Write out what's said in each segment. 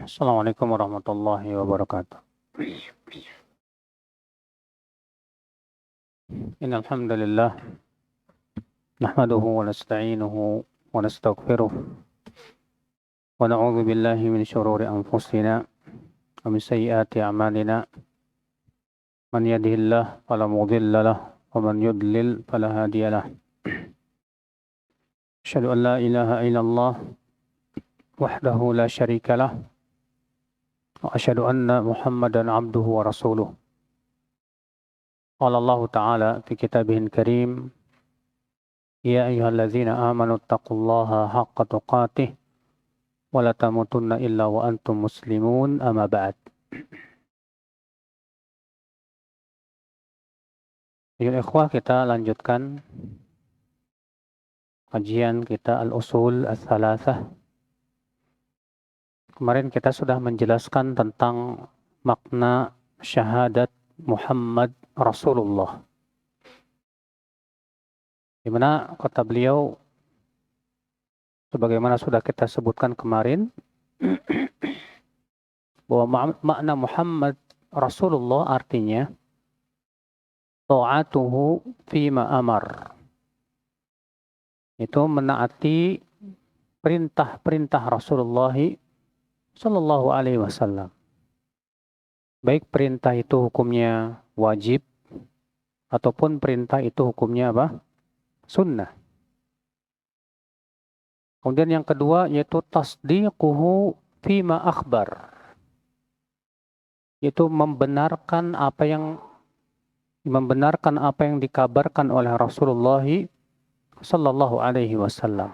Assalamualaikum warahmatullahi wabarakatuh. Innal hamdalillah nahmaduhu wa nasta'inuhu wa nastaghfiruh wa na'udzu billahi min shururi anfusina wa min sayyiati a'malina. Man yahdihillahu fala mudilla lahu wa man yudlil fala hadiya lahu. Asyhadu an la ilaha illallah wahdahu la syarika lahu wa asyhadu anna Muhammadan abduhu wa rasuluh. Qala Allah Ta'ala fi kitabihil karim, ya ayyuhalladzina amanu taqullaha haqqa tuqatih wa la tamutunna illa wa antum muslimun, amma ba'd. Ayuhal ikhwah, kita lanjutkan kajian kita al-usul ats-tsalatsah. Kemarin kita sudah menjelaskan tentang makna syahadat Muhammad Rasulullah, di mana kata beliau, sebagaimana sudah kita sebutkan kemarin, bahwa makna Muhammad Rasulullah artinya ta'atuhu fima amar, itu menaati perintah-perintah Rasulullah Sallallahu Alaihi Wasallam. Baik perintah itu hukumnya wajib ataupun perintah itu hukumnya apa? Sunnah. Kemudian yang kedua yaitu tasdiquhu fima akhbar, yaitu membenarkan apa yang dikabarkan oleh Rasulullah Sallallahu Alaihi Wasallam.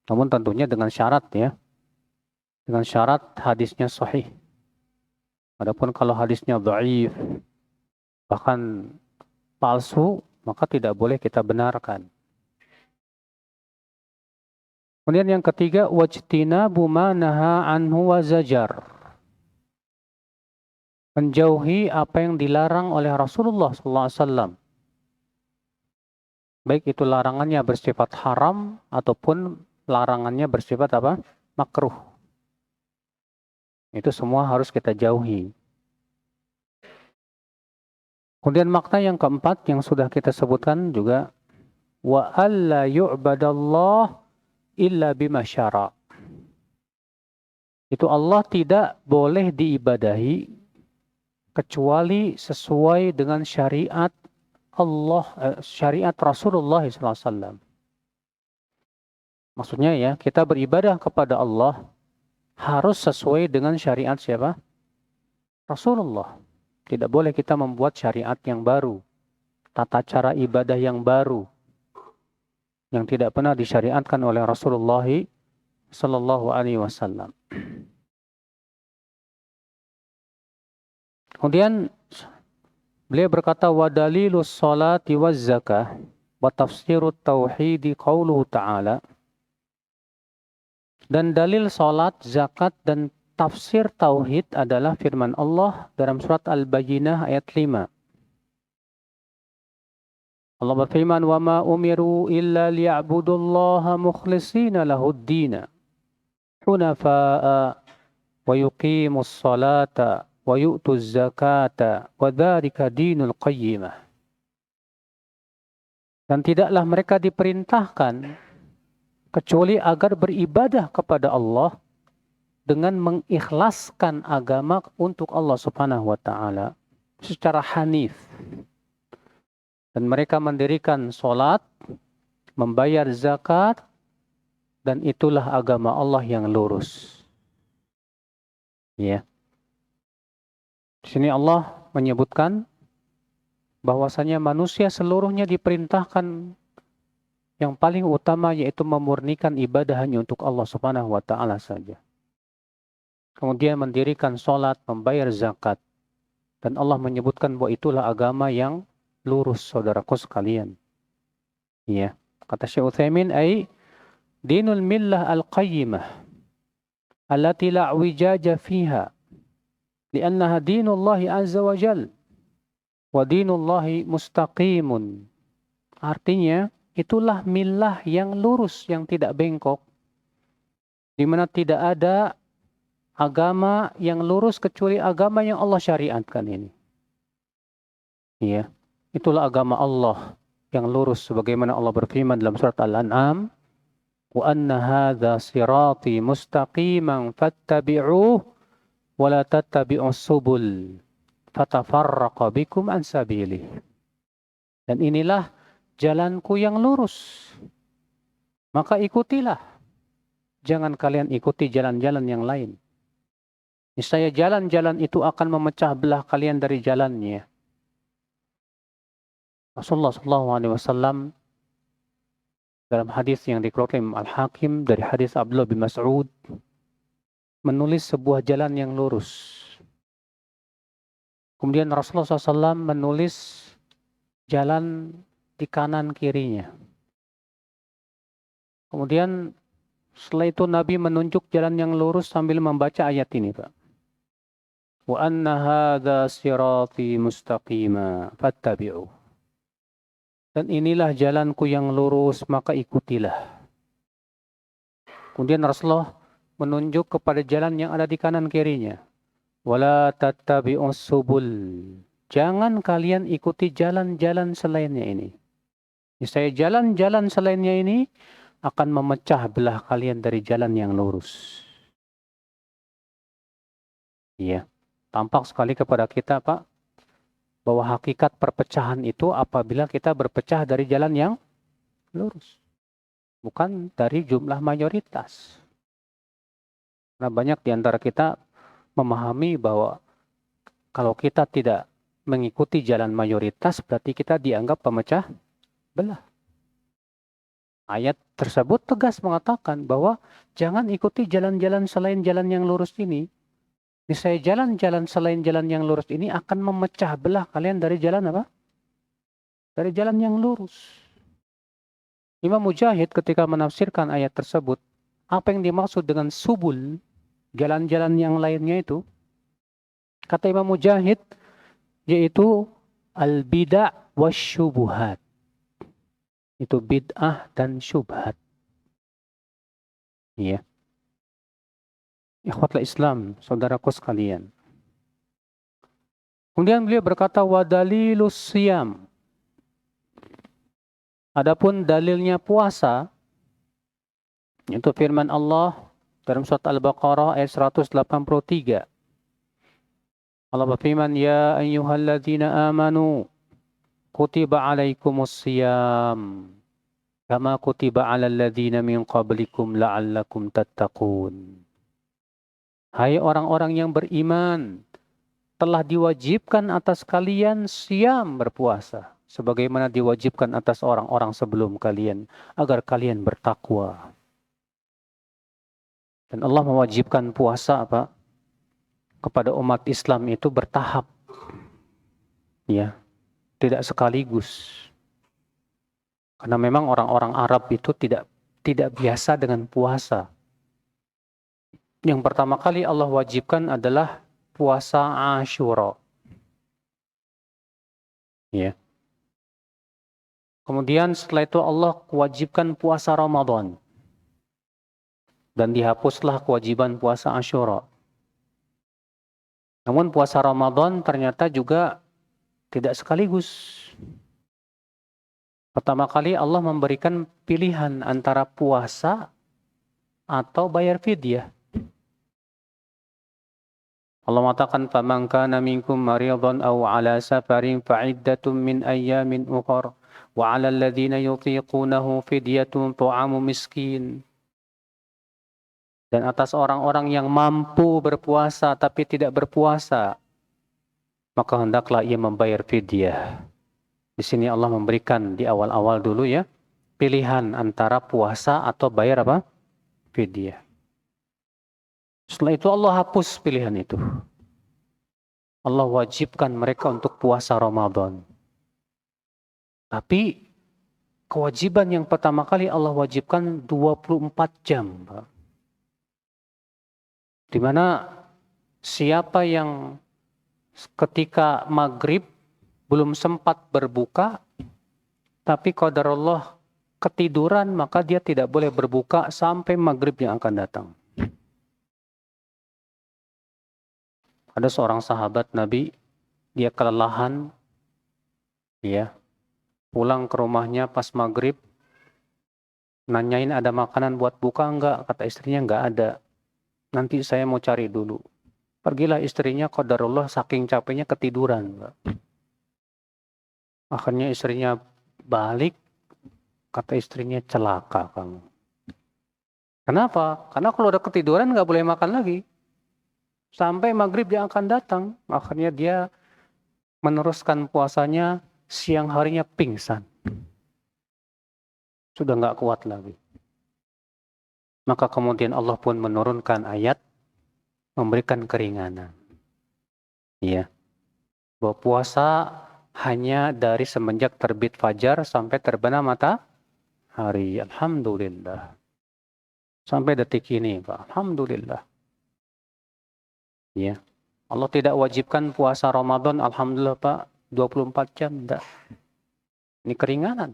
Namun tentunya dengan syarat ya, dengan syarat hadisnya sahih. Adapun kalau hadisnya dhaif, bahkan palsu, maka tidak boleh kita benarkan. Kemudian yang ketiga, wajtinabu ma naha anhu wa zajar, menjauhi apa yang dilarang oleh Rasulullah SAW. Baik itu larangannya bersifat haram ataupun larangannya bersifat apa? Makruh. Itu semua harus kita jauhi. Kemudian makna yang keempat yang sudah kita sebutkan juga, wa alla yu'badallah illa bima syara'. Itu Allah tidak boleh diibadahi kecuali sesuai dengan syariat Allah, syariat Rasulullah SAW. Maksudnya ya, kita beribadah kepada Allah harus sesuai dengan syariat siapa? Rasulullah. Tidak boleh kita membuat syariat yang baru, tata cara ibadah yang baru, yang tidak pernah disyariatkan oleh Rasulullah Sallallahu Alaihi Wasallam. Kemudian beliau berkata, wa dalilus salati waz zakah wa tafsirut tauhidi qauluhu ta'ala. Dan dalil salat, zakat dan tafsir tauhid adalah firman Allah dalam surat Al-Bayyinah ayat 5. Allah berfirman, wa ma umiru illa liya'budullaha mukhlishina lahud-din hunafa'a wa yuqimus salata wa yu'tuz zakata wa dzalika dinul qayyimah. Dan tidaklah mereka diperintahkan kecuali agar beribadah kepada Allah dengan mengikhlaskan agama untuk Allah Subhanahu wa taala secara hanif. Dan mereka mendirikan salat, membayar zakat, dan itulah agama Allah yang lurus. Ya. Di sini Allah menyebutkan bahwasanya manusia seluruhnya diperintahkan yang paling utama yaitu memurnikan ibadah hanya untuk Allah Subhanahu wa taala saja. Kemudian mendirikan salat, membayar zakat. Dan Allah menyebutkan bahwa itulah agama yang lurus, saudaraku sekalian. Ya, kata Syekh Utsaimin, ai dinul millah al-qayyimah allati la wijaja fiha li'annaha dinullahi azza wa jal wa dinullahi mustaqimun. Artinya, itulah millah yang lurus, yang tidak bengkok, di mana tidak ada agama yang lurus kecuali agama yang Allah syariatkan ini. Ya, itulah agama Allah yang lurus sebagaimana Allah berfirman dalam surat Al-An'am, wa anna hadza sirati mustaqiman fattabi'uhu wa la tattabi'us subul fatafarraqa bikum an sabilih. Dan inilah jalanku yang lurus, maka ikutilah. Jangan kalian ikuti jalan-jalan yang lain. Niscaya jalan-jalan itu akan memecah belah kalian dari jalannya. Rasulullah SAW dalam hadis yang dikeluarkan Imam Al-Hakim dari hadis Abdullah bin Mas'ud menulis sebuah jalan yang lurus. Kemudian Rasulullah SAW menulis jalan di kanan kirinya. Kemudian setelah itu Nabi menunjuk jalan yang lurus sambil membaca ayat ini, Pak. Wa anna hadza sirati mustaqima fattabi'u. Dan inilah jalanku yang lurus, maka ikutilah. Kemudian Rasulullah menunjuk kepada jalan yang ada di kanan kirinya. Wala tattabi'us subul. Jangan kalian ikuti jalan-jalan selainnya ini. Niscaya jalan-jalan selainnya ini akan memecah belah kalian dari jalan yang lurus. Iya, tampak sekali kepada kita, Pak, bahwa hakikat perpecahan itu apabila kita berpecah dari jalan yang lurus. Bukan dari jumlah mayoritas. Karena banyak di antara kita memahami bahwa kalau kita tidak mengikuti jalan mayoritas, berarti kita dianggap pemecah belah. Ayat tersebut tegas mengatakan bahwa jangan ikuti jalan-jalan selain jalan yang lurus ini. Niscaya jalan-jalan selain jalan yang lurus ini akan memecah belah kalian dari jalan apa? Dari jalan yang lurus. Imam Mujahid ketika menafsirkan ayat tersebut, apa yang dimaksud dengan subul, jalan-jalan yang lainnya itu, kata Imam Mujahid, yaitu al-bid'ah wasyubuhat. Itu bid'ah dan syubhat. Iya. Ikhwatul Islam, saudaraku sekalian. Kemudian beliau berkata, wa dalilus siyam. Adapun dalilnya puasa, itu firman Allah dalam surat Al-Baqarah ayat 183. Allah berfirman, ya ayyuhalladzina amanu kutiba alaikumus siyam kama kutiba alal ladzina min qablikum la'allakum tattaqun. Hai orang-orang yang beriman, telah diwajibkan atas kalian siyam berpuasa, sebagaimana diwajibkan atas orang-orang sebelum kalian, agar kalian bertakwa. Dan Allah mewajibkan puasa apa? Kepada umat Islam itu bertahap. Ya, tidak sekaligus. Karena memang orang-orang Arab itu tidak biasa dengan puasa. Yang pertama kali Allah wajibkan adalah puasa Asyura. Ya. Kemudian setelah itu Allah wajibkan puasa Ramadan. Dan dihapuslah kewajiban puasa Asyura. Namun puasa Ramadan ternyata juga tidak sekaligus. Pertama kali Allah memberikan pilihan antara puasa atau bayar fidyah. Allah mengatakan faman kana minkum maridan aw ala safarin fa'iddatun min ayyamin ukhra wa 'alal ladzina yutiqunahu fidyatun ta'amu miskin. Dan atas orang-orang yang mampu berpuasa tapi tidak berpuasa, maka hendaklah ia membayar fidyah. Di sini Allah memberikan di awal-awal dulu ya, pilihan antara puasa atau bayar apa? Fidyah. Setelah itu Allah hapus pilihan itu. Allah wajibkan mereka untuk puasa Ramadan. Tapi kewajiban yang pertama kali Allah wajibkan 24 jam. Di mana siapa yang ketika maghrib belum sempat berbuka, tapi qadarullah ketiduran, maka dia tidak boleh berbuka sampai maghrib yang akan datang. Ada seorang sahabat Nabi, dia kelelahan, ya, pulang ke rumahnya pas maghrib, nanyain ada makanan buat buka enggak? Kata istrinya enggak ada. Nanti saya mau cari dulu. Pergilah istrinya, qadarullah saking capeknya ketiduran, Mbak. Akhirnya istrinya balik, kata istrinya, celaka kamu. Kenapa? Karena kalau udah ketiduran nggak boleh makan lagi. Sampai maghrib dia akan datang. Akhirnya dia meneruskan puasanya, siang harinya pingsan. Sudah nggak kuat lagi. Maka kemudian Allah pun menurunkan ayat, memberikan keringanan. Ya, bahwa puasa hanya dari semenjak terbit fajar sampai terbenam matahari. Alhamdulillah. Sampai detik ini, Pak. Alhamdulillah. Ya. Allah tidak wajibkan puasa Ramadan, alhamdulillah, Pak, 24 jam. Enggak. Ini keringanan.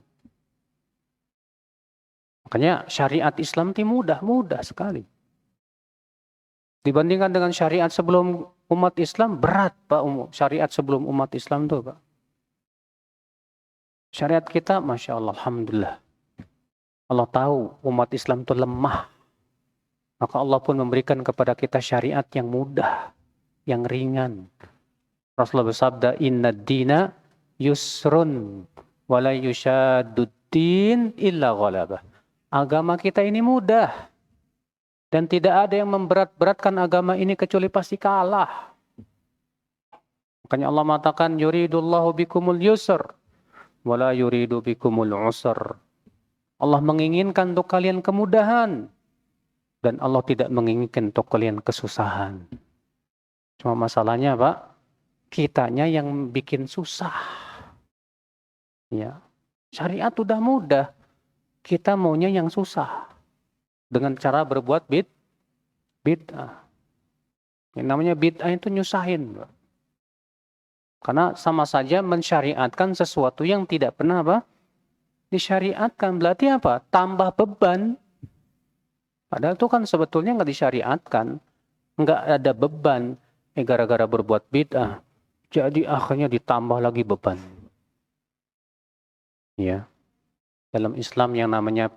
Makanya syariat Islam itu mudah sekali. Dibandingkan dengan syariat sebelum umat Islam, berat, Pak, syariat sebelum umat Islam itu, Pak. Syariat kita, Masya Allah, alhamdulillah. Allah tahu umat Islam itu lemah. Maka Allah pun memberikan kepada kita syariat yang mudah, yang ringan. Rasulullah bersabda, "Inna dina yusrun wala yushaduddin illa ghalabah." Agama kita ini mudah. Dan tidak ada yang memberat-beratkan agama ini kecuali pasti kalah. Makanya Allah mengatakan, "Yuridullahu bikumul yusr wala yuridu bikumul usr." Allah menginginkan untuk kalian kemudahan. Dan Allah tidak menginginkan untuk kalian kesusahan. Cuma masalahnya, Pak, kitanya yang bikin susah. Ya. Syariat udah mudah. Kita maunya yang susah. Dengan cara berbuat bid'ah. Yang namanya bid'ah itu nyusahin, Pak. Karena sama saja mensyariatkan sesuatu yang tidak pernah apa? Disyariatkan. Berarti apa? Tambah beban. Padahal itu kan sebetulnya nggak disyariatkan. Nggak ada beban. Gara-gara berbuat bid'ah. Jadi akhirnya ditambah lagi beban. Ya. Dalam Islam yang namanya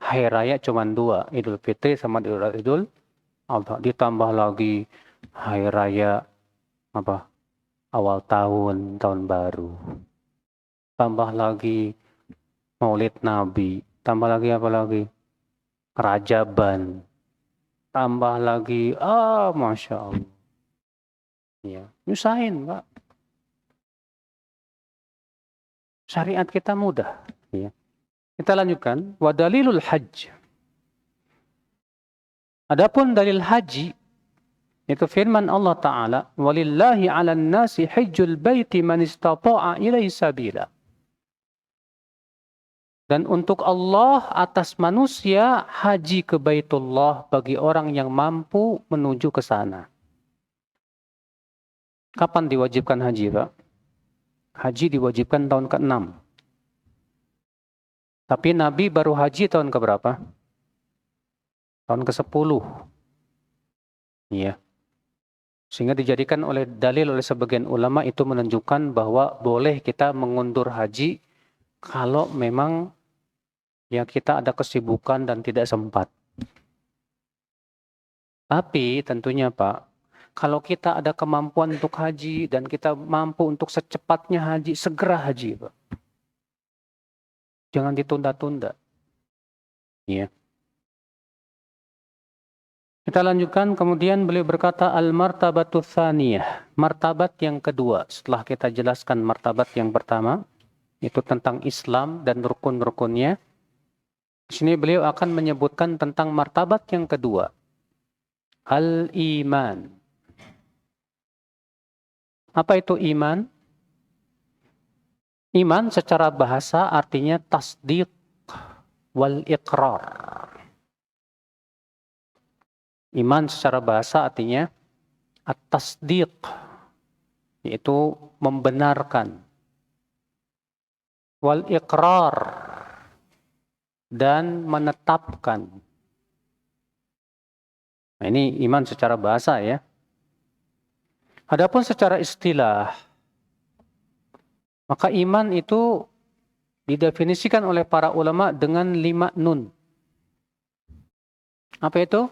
hari raya cuma 2. Idul Fitri sama Idul Adha. Ditambah lagi hari raya apa? Awal tahun, tahun baru. Tambah lagi Maulid Nabi. Tambah lagi apa lagi? Rajaban. Tambah lagi, Masya Allah. Ya, nyusahin, Pak. Syariat kita mudah. Ya. Kita lanjutkan. Wa dalilul hajj. Adapun dalil haji, itu firman Allah Ta'ala, "Walillahi 'alan nasi hajjul baiti man istata'a ilaihi sabila." Dan untuk Allah atas manusia haji ke Baitullah bagi orang yang mampu menuju ke sana. Kapan diwajibkan haji, Pak? Haji diwajibkan tahun ke-6. Tapi Nabi baru haji tahun ke-berapa? Tahun ke-10. Iya. Sehingga dijadikan oleh dalil oleh sebagian ulama itu menunjukkan bahwa boleh kita mengundur haji kalau memang ya kita ada kesibukan dan tidak sempat. Tapi tentunya, Pak, kalau kita ada kemampuan untuk haji dan kita mampu untuk secepatnya haji, segera haji, Pak. Jangan ditunda-tunda. Ya. Kita lanjutkan, kemudian beliau berkata, al-martabatu tsaniyah, martabat yang kedua. Setelah kita jelaskan martabat yang pertama, itu tentang Islam dan rukun-rukunnya. Di sini beliau akan menyebutkan tentang martabat yang kedua. Al-iman. Apa itu iman? Iman secara bahasa artinya tasdiq wal iqrar. Iman secara bahasa artinya at-tasdiq, yaitu membenarkan. Wal iqrar, dan menetapkan. Nah, ini iman secara bahasa ya. Adapun secara istilah, maka iman itu didefinisikan oleh para ulama dengan 5 nun. Apa itu?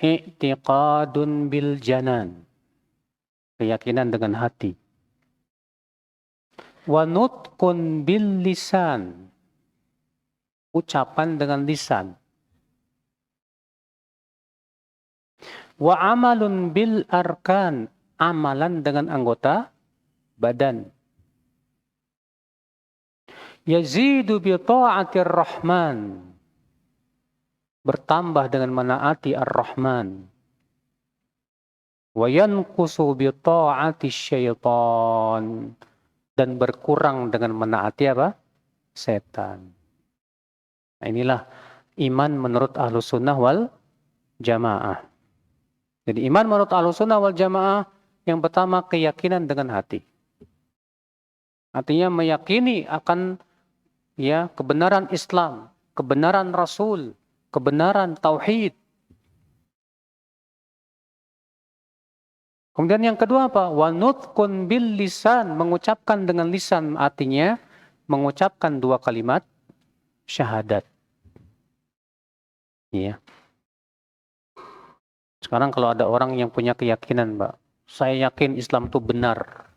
I'tiqadun bil janan. Keyakinan dengan hati. Wa nutqun bil lisan. Ucapan dengan lisan. Wa amalun bil arkan. Amalan dengan anggota badan. Yazidu bi ta'atir rahman. Bertambah dengan menaati ar-Rahman. Wa yanqusu bi ta'ati syaitan. Dan berkurang dengan menaati apa? Setan. Nah, inilah iman menurut Ahlus Sunnah wal Jamaah. Jadi iman menurut Ahlus Sunnah wal Jamaah yang pertama keyakinan dengan hati. Artinya meyakini akan kebenaran Islam, kebenaran Rasul, kebenaran tauhid. Kemudian yang kedua apa? Wa nutqun bil lisan, mengucapkan dengan lisan, artinya mengucapkan 2 kalimat syahadat. Iya. Sekarang kalau ada orang yang punya keyakinan, Mbak, saya yakin Islam itu benar,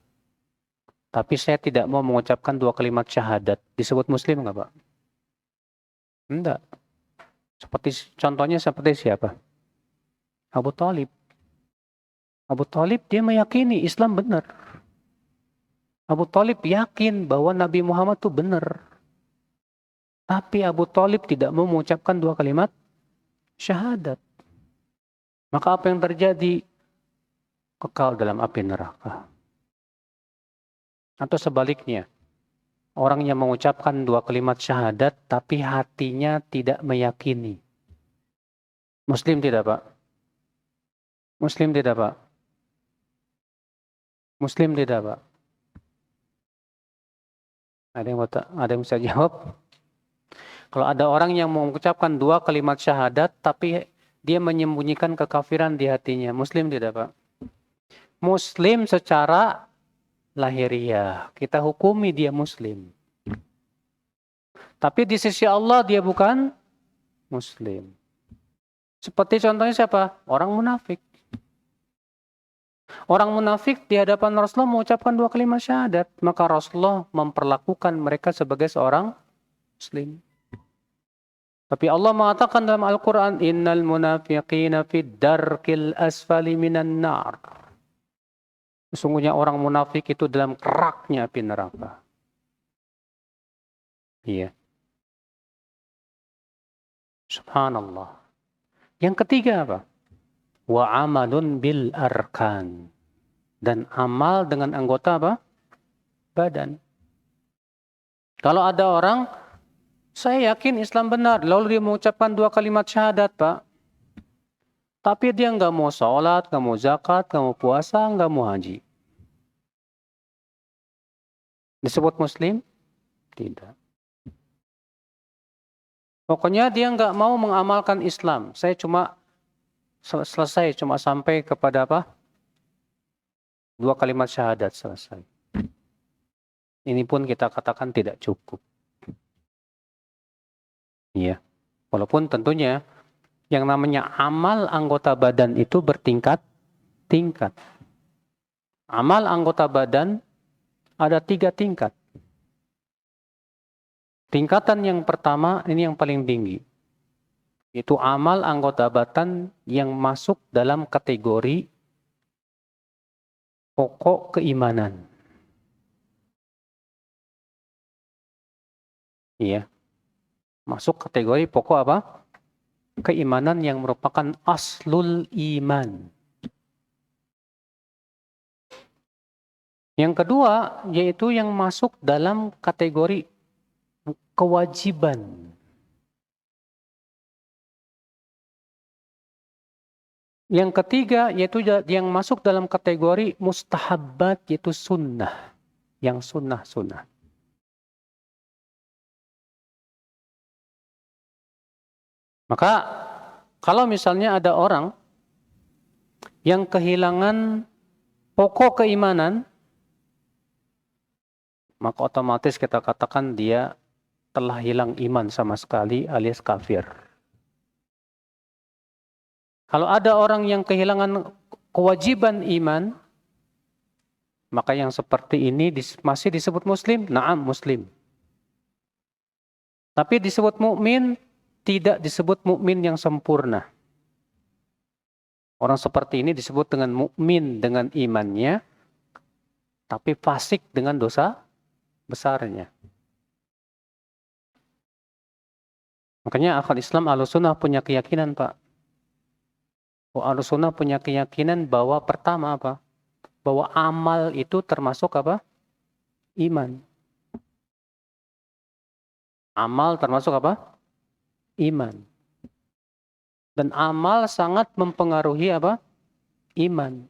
tapi saya tidak mau mengucapkan 2 kalimat syahadat, disebut muslim nggak, Pak? Enggak. Contohnya seperti siapa? Abu Thalib. Abu Thalib dia meyakini Islam benar. Abu Thalib yakin bahwa Nabi Muhammad itu benar. Tapi Abu Thalib tidak mau mengucapkan 2 kalimat syahadat. Maka apa yang terjadi? Kekal dalam api neraka. Atau sebaliknya, orang yang mengucapkan 2 kalimat syahadat tapi hatinya tidak meyakini. Muslim tidak, Pak? Muslim tidak, Pak? Muslim tidak, Pak? Ada yang bisa jawab? Kalau ada orang yang mengucapkan 2 kalimat syahadat tapi dia menyembunyikan kekafiran di hatinya, muslim tidak, Pak? Muslim secara lahiriah, kita hukumi dia muslim. Tapi di sisi Allah dia bukan muslim. Seperti contohnya siapa? Orang munafik. Orang munafik di hadapan Rasulullah mengucapkan 2 kalimat syahadat, maka Rasulullah memperlakukan mereka sebagai seorang muslim. Tapi Allah mengatakan dalam Al-Quran, Innal munafiqina fid darkil asfali minan nar. Sesungguhnya orang munafik itu dalam keraknya api neraka. Iya. Subhanallah. Yang ketiga apa? Wa amalun bil arkan. Dan amal dengan anggota apa? Badan. Kalau ada orang, saya yakin Islam benar, lalu dia mengucapkan 2 kalimat syahadat, Pak. Tapi dia nggak mau sholat, nggak mau zakat, nggak mau puasa, nggak mau haji. Disebut muslim? Tidak. Pokoknya dia nggak mau mengamalkan Islam. Saya cuma selesai, cuma sampai kepada apa? 2 kalimat syahadat selesai. Ini pun kita katakan tidak cukup. Iya. Walaupun tentunya yang namanya amal anggota badan itu bertingkat-tingkat. Amal anggota badan ada 3 tingkat. Tingkatan yang pertama, ini yang paling tinggi. Itu amal anggota badan yang masuk dalam kategori pokok keimanan. Iya. Masuk kategori pokok apa? Keimanan yang merupakan aslul iman. Yang kedua, yaitu yang masuk dalam kategori kewajiban. Yang ketiga, yaitu yang masuk dalam kategori mustahabbat, yaitu sunnah. Yang sunnah-sunnah. Maka, kalau misalnya ada orang yang kehilangan pokok keimanan, maka otomatis kita katakan dia telah hilang iman sama sekali alias kafir. Kalau ada orang yang kehilangan kewajiban iman, maka yang seperti ini masih disebut muslim? Naam, muslim. Tapi disebut mukmin, tidak disebut mukmin yang sempurna. Orang seperti ini disebut dengan mukmin dengan imannya, tapi fasik dengan dosa besarnya. Makanya akal Islam Ahlussunnah punya keyakinan, Pak. Ahlussunnah punya keyakinan bahwa pertama apa? Bahwa amal itu termasuk apa? Iman. Amal termasuk apa? Iman. Dan amal sangat mempengaruhi apa? Iman.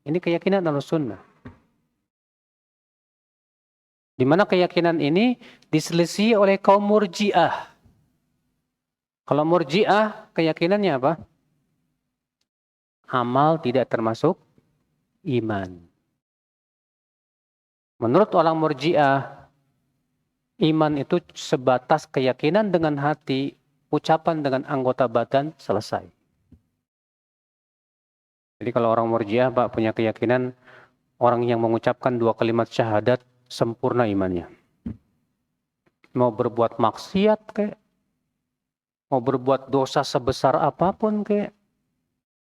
Ini keyakinan Ahlussunnah. Di mana keyakinan ini diselisih oleh kaum Murji'ah. Kalau Murji'ah keyakinannya apa? Amal tidak termasuk iman. Menurut orang Murji'ah, iman itu sebatas keyakinan dengan hati, ucapan dengan anggota badan, selesai. Jadi kalau orang Murji'ah, Pak, punya keyakinan orang yang mengucapkan 2 kalimat syahadat sempurna imannya. Mau berbuat maksiat kayak, mau berbuat dosa sebesar apapun kayak,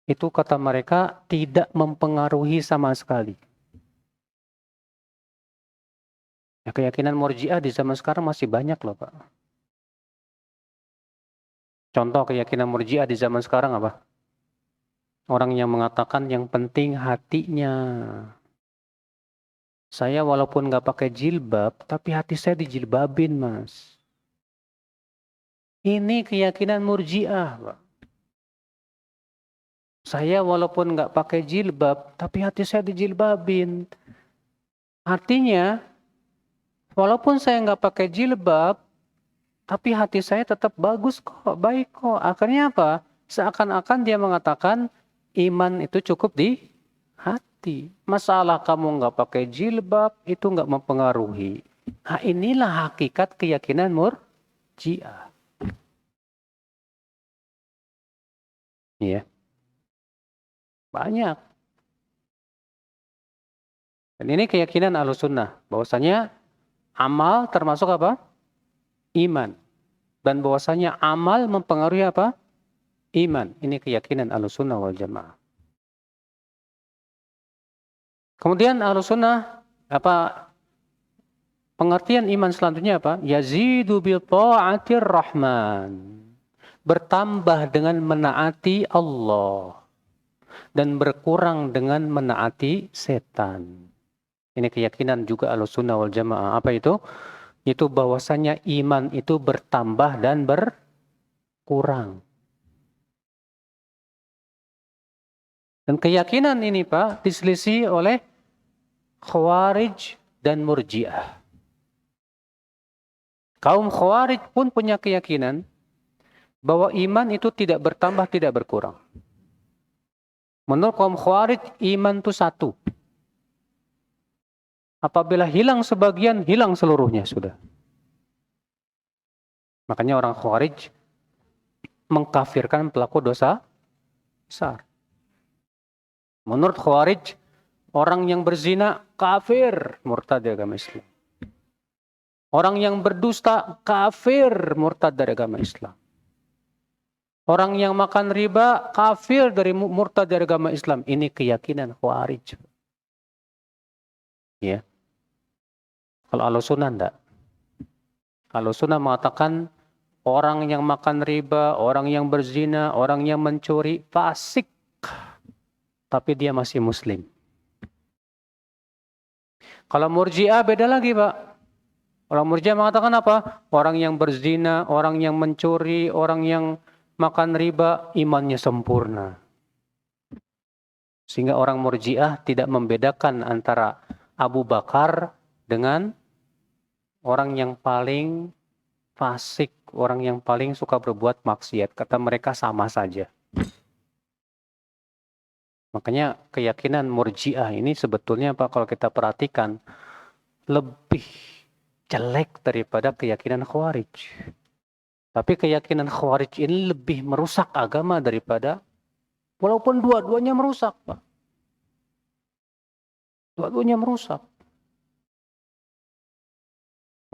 itu kata mereka tidak mempengaruhi sama sekali. Ya, keyakinan Murji'ah di zaman sekarang masih banyak loh, Pak. Contoh keyakinan Murji'ah di zaman sekarang apa? Orang yang mengatakan yang penting hatinya. Saya walaupun nggak pakai jilbab, tapi hati saya dijilbabin, Mas. Ini keyakinan Murji'ah, Pak. Saya walaupun nggak pakai jilbab, tapi hati saya dijilbabin. Artinya, walaupun saya nggak pakai jilbab, tapi hati saya tetap bagus kok, baik kok. Akhirnya apa? Seakan-akan dia mengatakan iman itu cukup di hati. Masalah kamu nggak pakai jilbab itu nggak mempengaruhi. Nah, inilah hakikat keyakinan Murji'ah. Iya. Banyak. Dan ini keyakinan Ahlussunnah. Bahwasanya amal termasuk apa? Iman. Dan bahwasanya amal mempengaruhi apa? Iman. Ini keyakinan Ahlussunnah wal Jamaah. Kemudian Ahlussunnah pengertian iman selanjutnya apa? Yazidu bil ta'atir rahman. Bertambah dengan menaati Allah. Dan berkurang dengan menaati setan. Ini keyakinan juga Ahlussunnah wal Jamaah. Apa itu? Itu bahwasanya iman itu bertambah dan berkurang. Dan keyakinan ini, Pak, diselisih oleh Khawarij dan Murji'ah. Kaum Khawarij pun punya keyakinan bahwa iman itu tidak bertambah, tidak berkurang. Menurut kaum Khawarij, iman itu satu. Apabila hilang sebagian, hilang seluruhnya sudah. Makanya orang Khawarij mengkafirkan pelaku dosa besar. Menurut Khawarij, orang yang berzina kafir, murtad dari agama Islam. Orang yang berdusta kafir, murtad dari agama Islam. Orang yang makan riba kafir dari murtad dari agama Islam. Ini keyakinan Khawarij. Ya. Kalau Ahlussunnah enggak. Ahlussunnah mengatakan orang yang makan riba, orang yang berzina, orang yang mencuri fasik, tapi dia masih muslim. Kalau Murji'ah beda lagi, Pak. Orang Murji'ah mengatakan apa? Orang yang berzina, orang yang mencuri, orang yang makan riba, imannya sempurna. Sehingga orang Murji'ah tidak membedakan antara Abu Bakar dengan orang yang paling fasik, orang yang paling suka berbuat maksiat. Kata mereka sama saja. Makanya keyakinan Murji'ah ini sebetulnya Pak, kalau kita perhatikan lebih jelek daripada keyakinan Khawarij. Tapi keyakinan Khawarij ini lebih merusak agama daripada, walaupun dua-duanya merusak Pak. Dua-duanya merusak.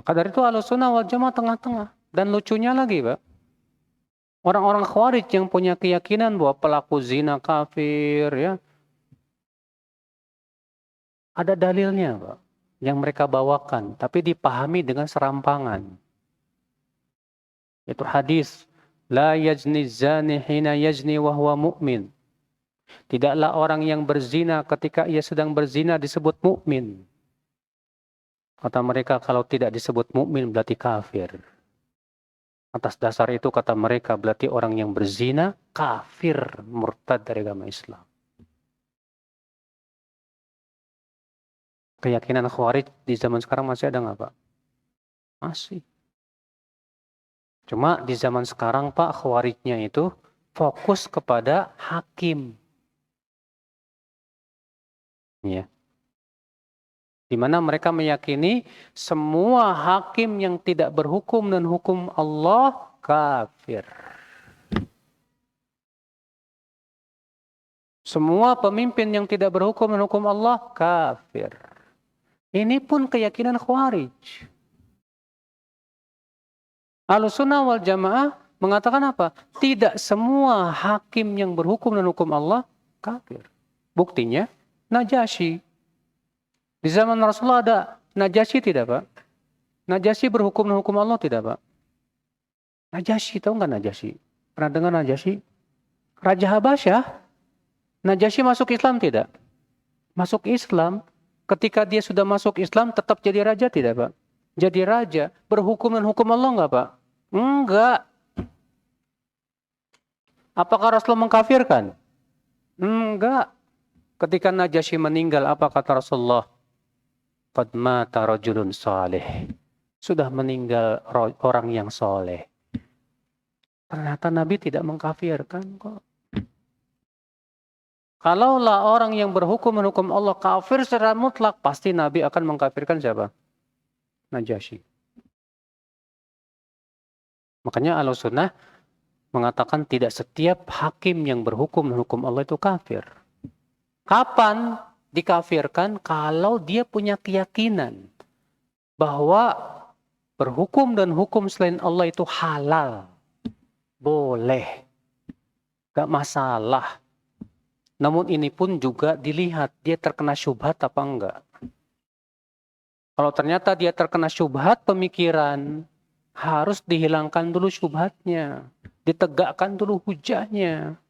Maka dari itu Ahlussunnah wal Jamaah tengah-tengah. Dan lucunya lagi Pak, orang-orang Khawarij yang punya keyakinan bahwa pelaku zina kafir, ya, ada dalilnya Pak, yang mereka bawakan, tapi dipahami dengan serampangan. Itu hadis, la yazni zani hina yazni wa huwa mu'min. Tidaklah orang yang berzina ketika ia sedang berzina disebut mukmin. Kata mereka, kalau tidak disebut mukmin berarti kafir. Atas dasar itu kata mereka, berarti orang yang berzina kafir, murtad dari agama Islam. Keyakinan Khawarij di zaman sekarang masih ada nggak Pak? Masih. Cuma di zaman sekarang Pak, Khawarijnya itu fokus kepada hakim. Ya. Di mana mereka meyakini semua hakim yang tidak berhukum dan hukum Allah kafir. Semua pemimpin yang tidak berhukum dan hukum Allah kafir. Ini pun keyakinan Khawarij. Ahlussunnah wal Jamaah mengatakan apa? Tidak semua hakim yang berhukum dan hukum Allah kafir. Buktinya Najasyi. Di zaman Rasulullah ada Najasyi tidak Pak? Najasyi berhukum dan hukum Allah tidak Pak? Najasyi, tahu nggak Najasyi? Pernah dengar Najasyi? Raja Habasyah. Najasyi masuk Islam tidak? Masuk Islam. Ketika dia sudah masuk Islam tetap jadi raja tidak Pak? Jadi raja. Berhukum dan hukum Allah nggak Pak? Enggak. Apakah Rasulullah mengkafirkan? Enggak. Ketika Najasyi meninggal, apa kata Rasulullah? Qad mata rajulun salih. Sudah meninggal orang yang soleh. Ternyata Nabi tidak mengkafirkan kok. Kalaulah orang yang berhukum menghukum Allah kafir secara mutlak, pasti Nabi akan mengkafirkan siapa? Najasyi. Makanya Ahlussunnah mengatakan tidak setiap hakim yang berhukum menghukum Allah itu kafir. Kapan dikafirkan? Kalau dia punya keyakinan bahwa berhukum dan hukum selain Allah itu halal. Boleh. Gak masalah. Namun ini pun juga dilihat dia terkena syubhat apa enggak. Kalau ternyata dia terkena syubhat pemikiran, harus dihilangkan dulu syubhatnya. Ditegakkan dulu hujahnya.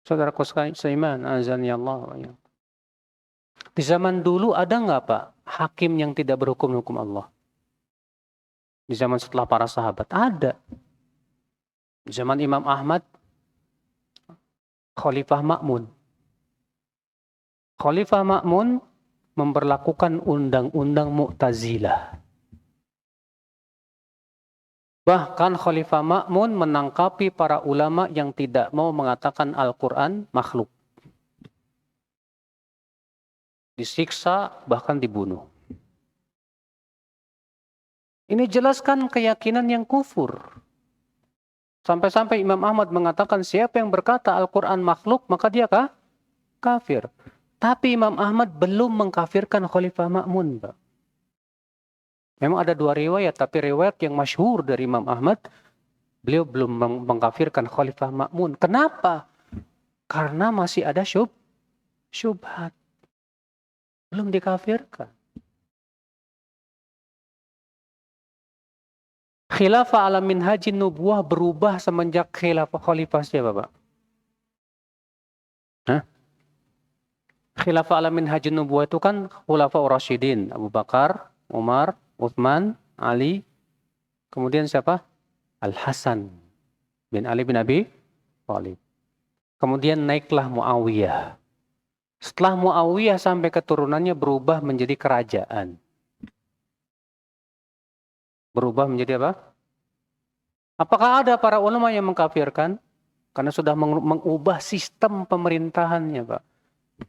Saudaraku seiman, azan ya Allah. Di zaman dulu ada enggak Pak hakim yang tidak berhukum hukum Allah? Di zaman setelah para sahabat ada. Di zaman Imam Ahmad, Khalifah Ma'mun. Khalifah Ma'mun memberlakukan undang-undang Mu'tazilah. Bahkan Khalifah Ma'mun menangkapi para ulama yang tidak mau mengatakan Al-Quran makhluk. Disiksa, bahkan dibunuh. Ini jelaskan keyakinan yang kufur. Sampai-sampai Imam Ahmad mengatakan siapa yang berkata Al-Quran makhluk, maka dia kafir. Tapi Imam Ahmad belum mengkafirkan Khalifah Ma'mun, Pak. Memang ada dua riwayat, tapi riwayat yang masyhur dari Imam Ahmad, beliau belum mengkafirkan Khalifah Ma'mun. Kenapa? Karena masih ada syubhat. Belum dikafirkan. Khilafah ala minhajin nubuwah berubah semenjak khalifah siapa Pak? Hah? Khilafah ala minhajin nubuwah itu kan khulafah Rasyidin, Abu Bakar, Umar, Uthman, Ali, kemudian siapa? Al-Hasan bin Ali bin Abi Thalib. Kemudian naiklah Muawiyah. Setelah Muawiyah sampai keturunannya berubah menjadi kerajaan. Berubah menjadi apa? Apakah ada para ulama yang mengkafirkan? Karena sudah mengubah sistem pemerintahannya, Pak.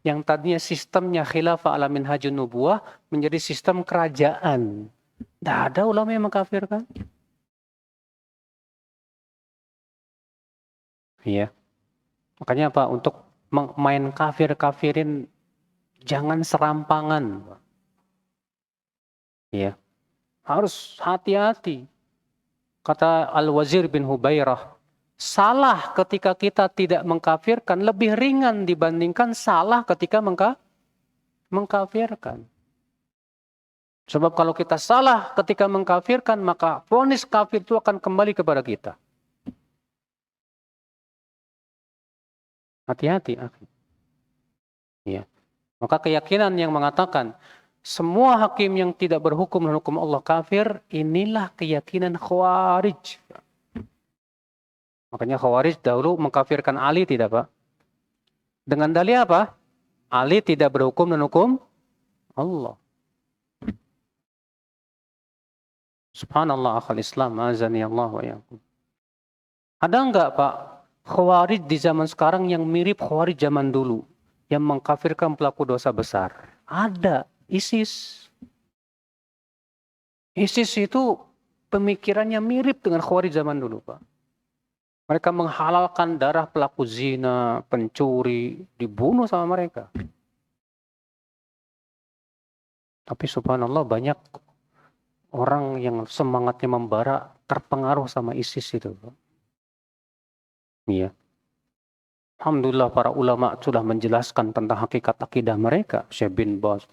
Yang tadinya sistemnya khilafah ala minhajun nubuwah menjadi sistem kerajaan. Tidak ada ulama yang mengkafirkan. Iya. Makanya Pak, untuk main kafir-kafirin jangan serampangan. Iya. Harus hati-hati. Kata Al-Wazir bin Hubairah, salah ketika kita tidak mengkafirkan lebih ringan dibandingkan salah ketika mengkafirkan. Sebab kalau kita salah ketika mengkafirkan, maka vonis kafir itu akan kembali kepada kita. Hati-hati. Ya. Maka keyakinan yang mengatakan semua hakim yang tidak berhukum dengan hukum Allah kafir, inilah keyakinan Khawarij. Makanya Khawarij dahulu mengkafirkan Ali, tidak Pak? Dengan dalih apa? Ali tidak berhukum dengan hukum Allah. Subhanallah akhal Islam, azani Allah wa yakum. Ada enggak Pak Khawarij di zaman sekarang yang mirip Khawarij zaman dulu, yang mengkafirkan pelaku dosa besar? Ada. ISIS. ISIS itu pemikirannya mirip dengan Khawarij zaman dulu Pak. Mereka menghalalkan darah pelaku zina, pencuri, dibunuh sama mereka. Tapi subhanallah banyak orang yang semangatnya membara terpengaruh sama ISIS itu. Iya. Alhamdulillah para ulama sudah menjelaskan tentang hakikat akidah mereka. Syekh bin Baz,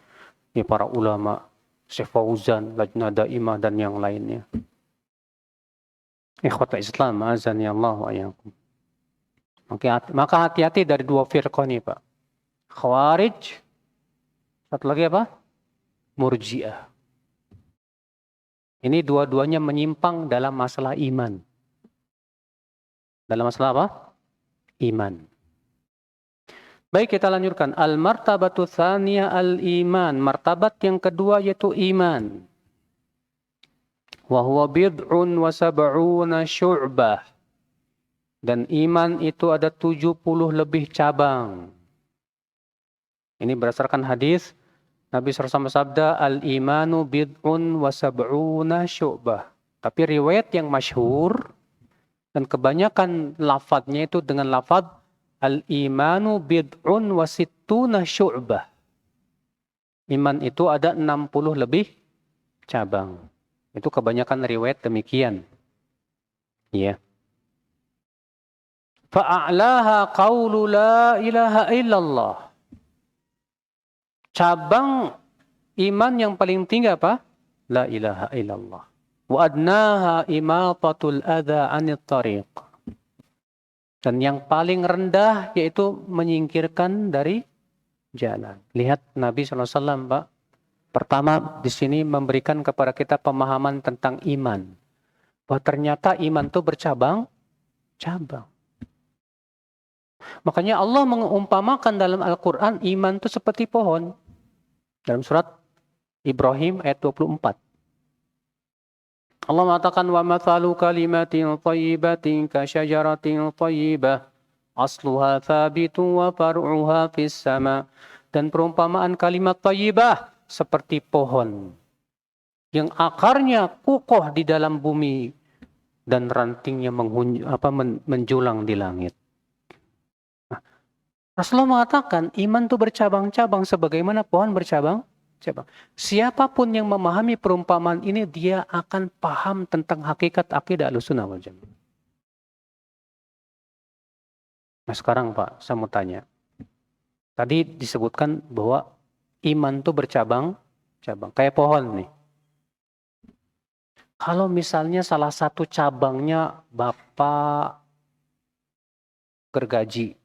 ya para ulama, Syekh Fauzan, Lajnah Daimah dan yang lainnya. Ikhwatul Islam, azani Allah wa iyyakum. Maka hati-hati dari dua firqah ini, Pak. Khawarij, satu lagi apa? Murji'ah. Ini dua-duanya menyimpang dalam masalah iman. Dalam masalah apa? Iman. Baik, kita lanjutkan. Al-martabatu tsaniyah al-iman. Martabat yang kedua yaitu iman. Wa huwa bid'un wa sab'una syu'bah. Dan iman itu ada 70 lebih cabang. Ini berdasarkan hadis Nabi SAW sabda, al-imanu bid'un wa sab'una syu'bah. Tapi riwayat yang masyhur dan kebanyakan lafadznya itu dengan lafadz al-imanu bid'un wa sittuna syu'bah. Iman itu ada 60 lebih cabang. Itu kebanyakan riwayat demikian. Ya. Fa'a'laha qawlu la ilaha illallah. Cabang iman yang paling tinggi apa? La ilaha illallah. Wa adnaha imatatul adha 'anit tariq. Dan yang paling rendah yaitu menyingkirkan dari jalan. Lihat Nabi SAW, Pak. Pertama di sini memberikan kepada kita pemahaman tentang iman. Bahwa ternyata iman itu bercabang-cabang. Makanya Allah mengumpamakan dalam Al-Quran iman itu seperti pohon. Dalam surat Ibrahim ayat 24. Allah mengatakan wa mathalu kalimatin thayyibatin ka syajaratin thayyibah asluha thabitun wa far'uha fis sama. Dan perumpamaan kalimat thayyibah seperti pohon yang akarnya kukoh di dalam bumi dan rantingnya menjulang di langit. Nah, Rasulullah mengatakan iman itu bercabang-cabang sebagaimana pohon bercabang-cabang. Siapapun yang memahami perumpamaan ini, dia akan paham tentang hakikat akidah Ahlussunnah wal Jamaah. Nah sekarang Pak, saya mau tanya. Tadi disebutkan bahwa iman itu bercabang-cabang. Kayak pohon nih. Kalau misalnya salah satu cabangnya Bapak gergaji,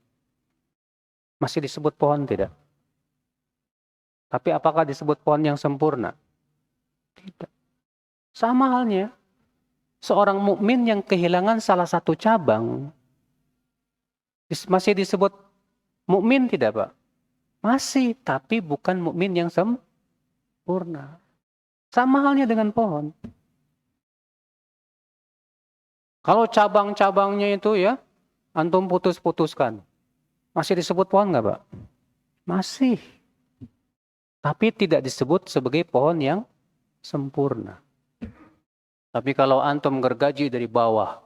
masih disebut pohon tidak? Tapi apakah disebut pohon yang sempurna? Tidak. Sama halnya, seorang mukmin yang kehilangan salah satu cabang, masih disebut mukmin tidak Pak? Masih, tapi bukan mukmin yang sempurna. Sama halnya dengan pohon. Kalau cabang-cabangnya itu ya, antum putus-putuskan. Masih disebut pohon nggak, Pak? Masih. Tapi tidak disebut sebagai pohon yang sempurna. Tapi kalau antum gergaji dari bawah,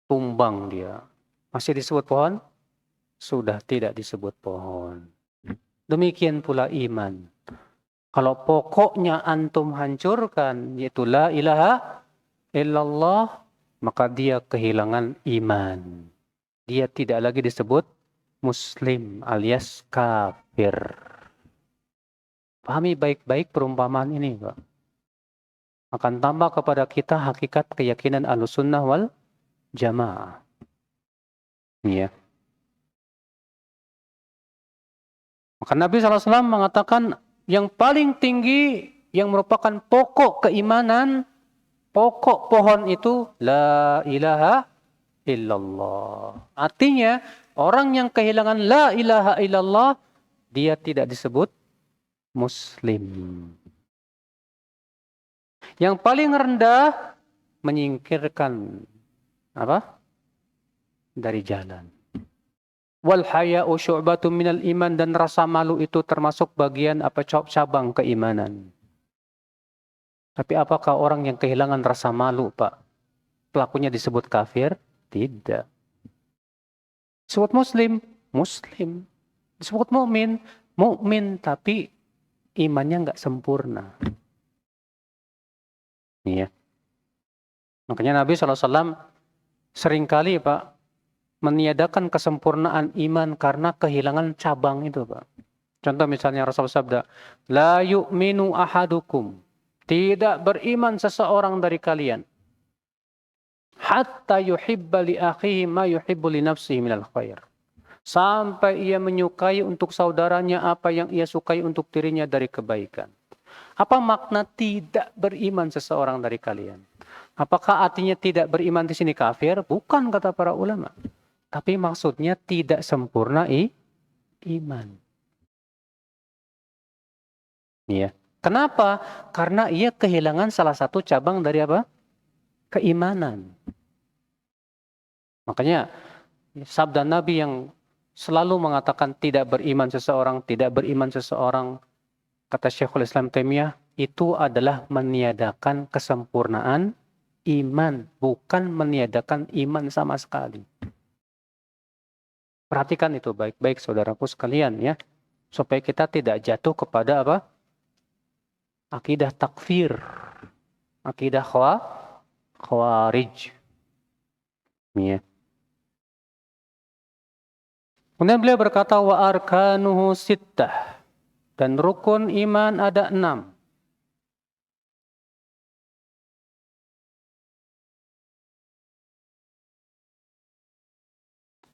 tumbang dia, masih disebut pohon? Sudah tidak disebut pohon. Demikian pula iman. Kalau pokoknya antum hancurkan, yaitu la ilaha illallah, maka dia kehilangan iman. Dia tidak lagi disebut muslim alias kafir. Pahami baik-baik perumpamaan ini, Pak. Akan tambah kepada kita hakikat keyakinan Ahlussunnah wal Jamaah. Ya. Maka Nabi SAW mengatakan yang paling tinggi yang merupakan pokok keimanan, pokok pohon itu la ilaha illallah. Artinya orang yang kehilangan la ilaha illallah, dia tidak disebut muslim. Yang paling rendah menyingkirkan apa? Dari jalan. Wal haya'u syu'batun minal iman, dan rasa malu itu termasuk bagian cabang keimanan. Tapi apakah orang yang kehilangan rasa malu, Pak, pelakunya disebut kafir? Tidak. Disebut muslim? Muslim. Disebut mukmin? Mukmin, tapi imannya nggak sempurna. Iya. Makanya Nabi SAW seringkali, Pak, meniadakan kesempurnaan iman karena kehilangan cabang itu, Pak. Contoh misalnya Rasulullah sabda, la yu'minu ahadukum, tidak beriman seseorang dari kalian, hatta yuhibba li akhihi ma yuhibbu li nafsihi minal khair, sampai ia menyukai untuk saudaranya apa yang ia sukai untuk dirinya dari kebaikan. Apa makna tidak beriman seseorang dari kalian? Apakah artinya tidak beriman di sini kafir? Bukan, kata para ulama. Tapi maksudnya tidak sempurna iman. Ya. Kenapa? Karena ia kehilangan salah satu cabang dari apa? Keimanan. Makanya sabda Nabi yang selalu mengatakan tidak beriman seseorang, kata Syekhul Islam Taimiyah, itu adalah meniadakan kesempurnaan iman, bukan meniadakan iman sama sekali. Perhatikan itu baik-baik saudaraku sekalian ya. Supaya kita tidak jatuh kepada apa? Akidah takfir. Akidah khawarij. Ya. Kemudian beliau berkata wa arkanuhu sittah. Dan rukun iman ada 6.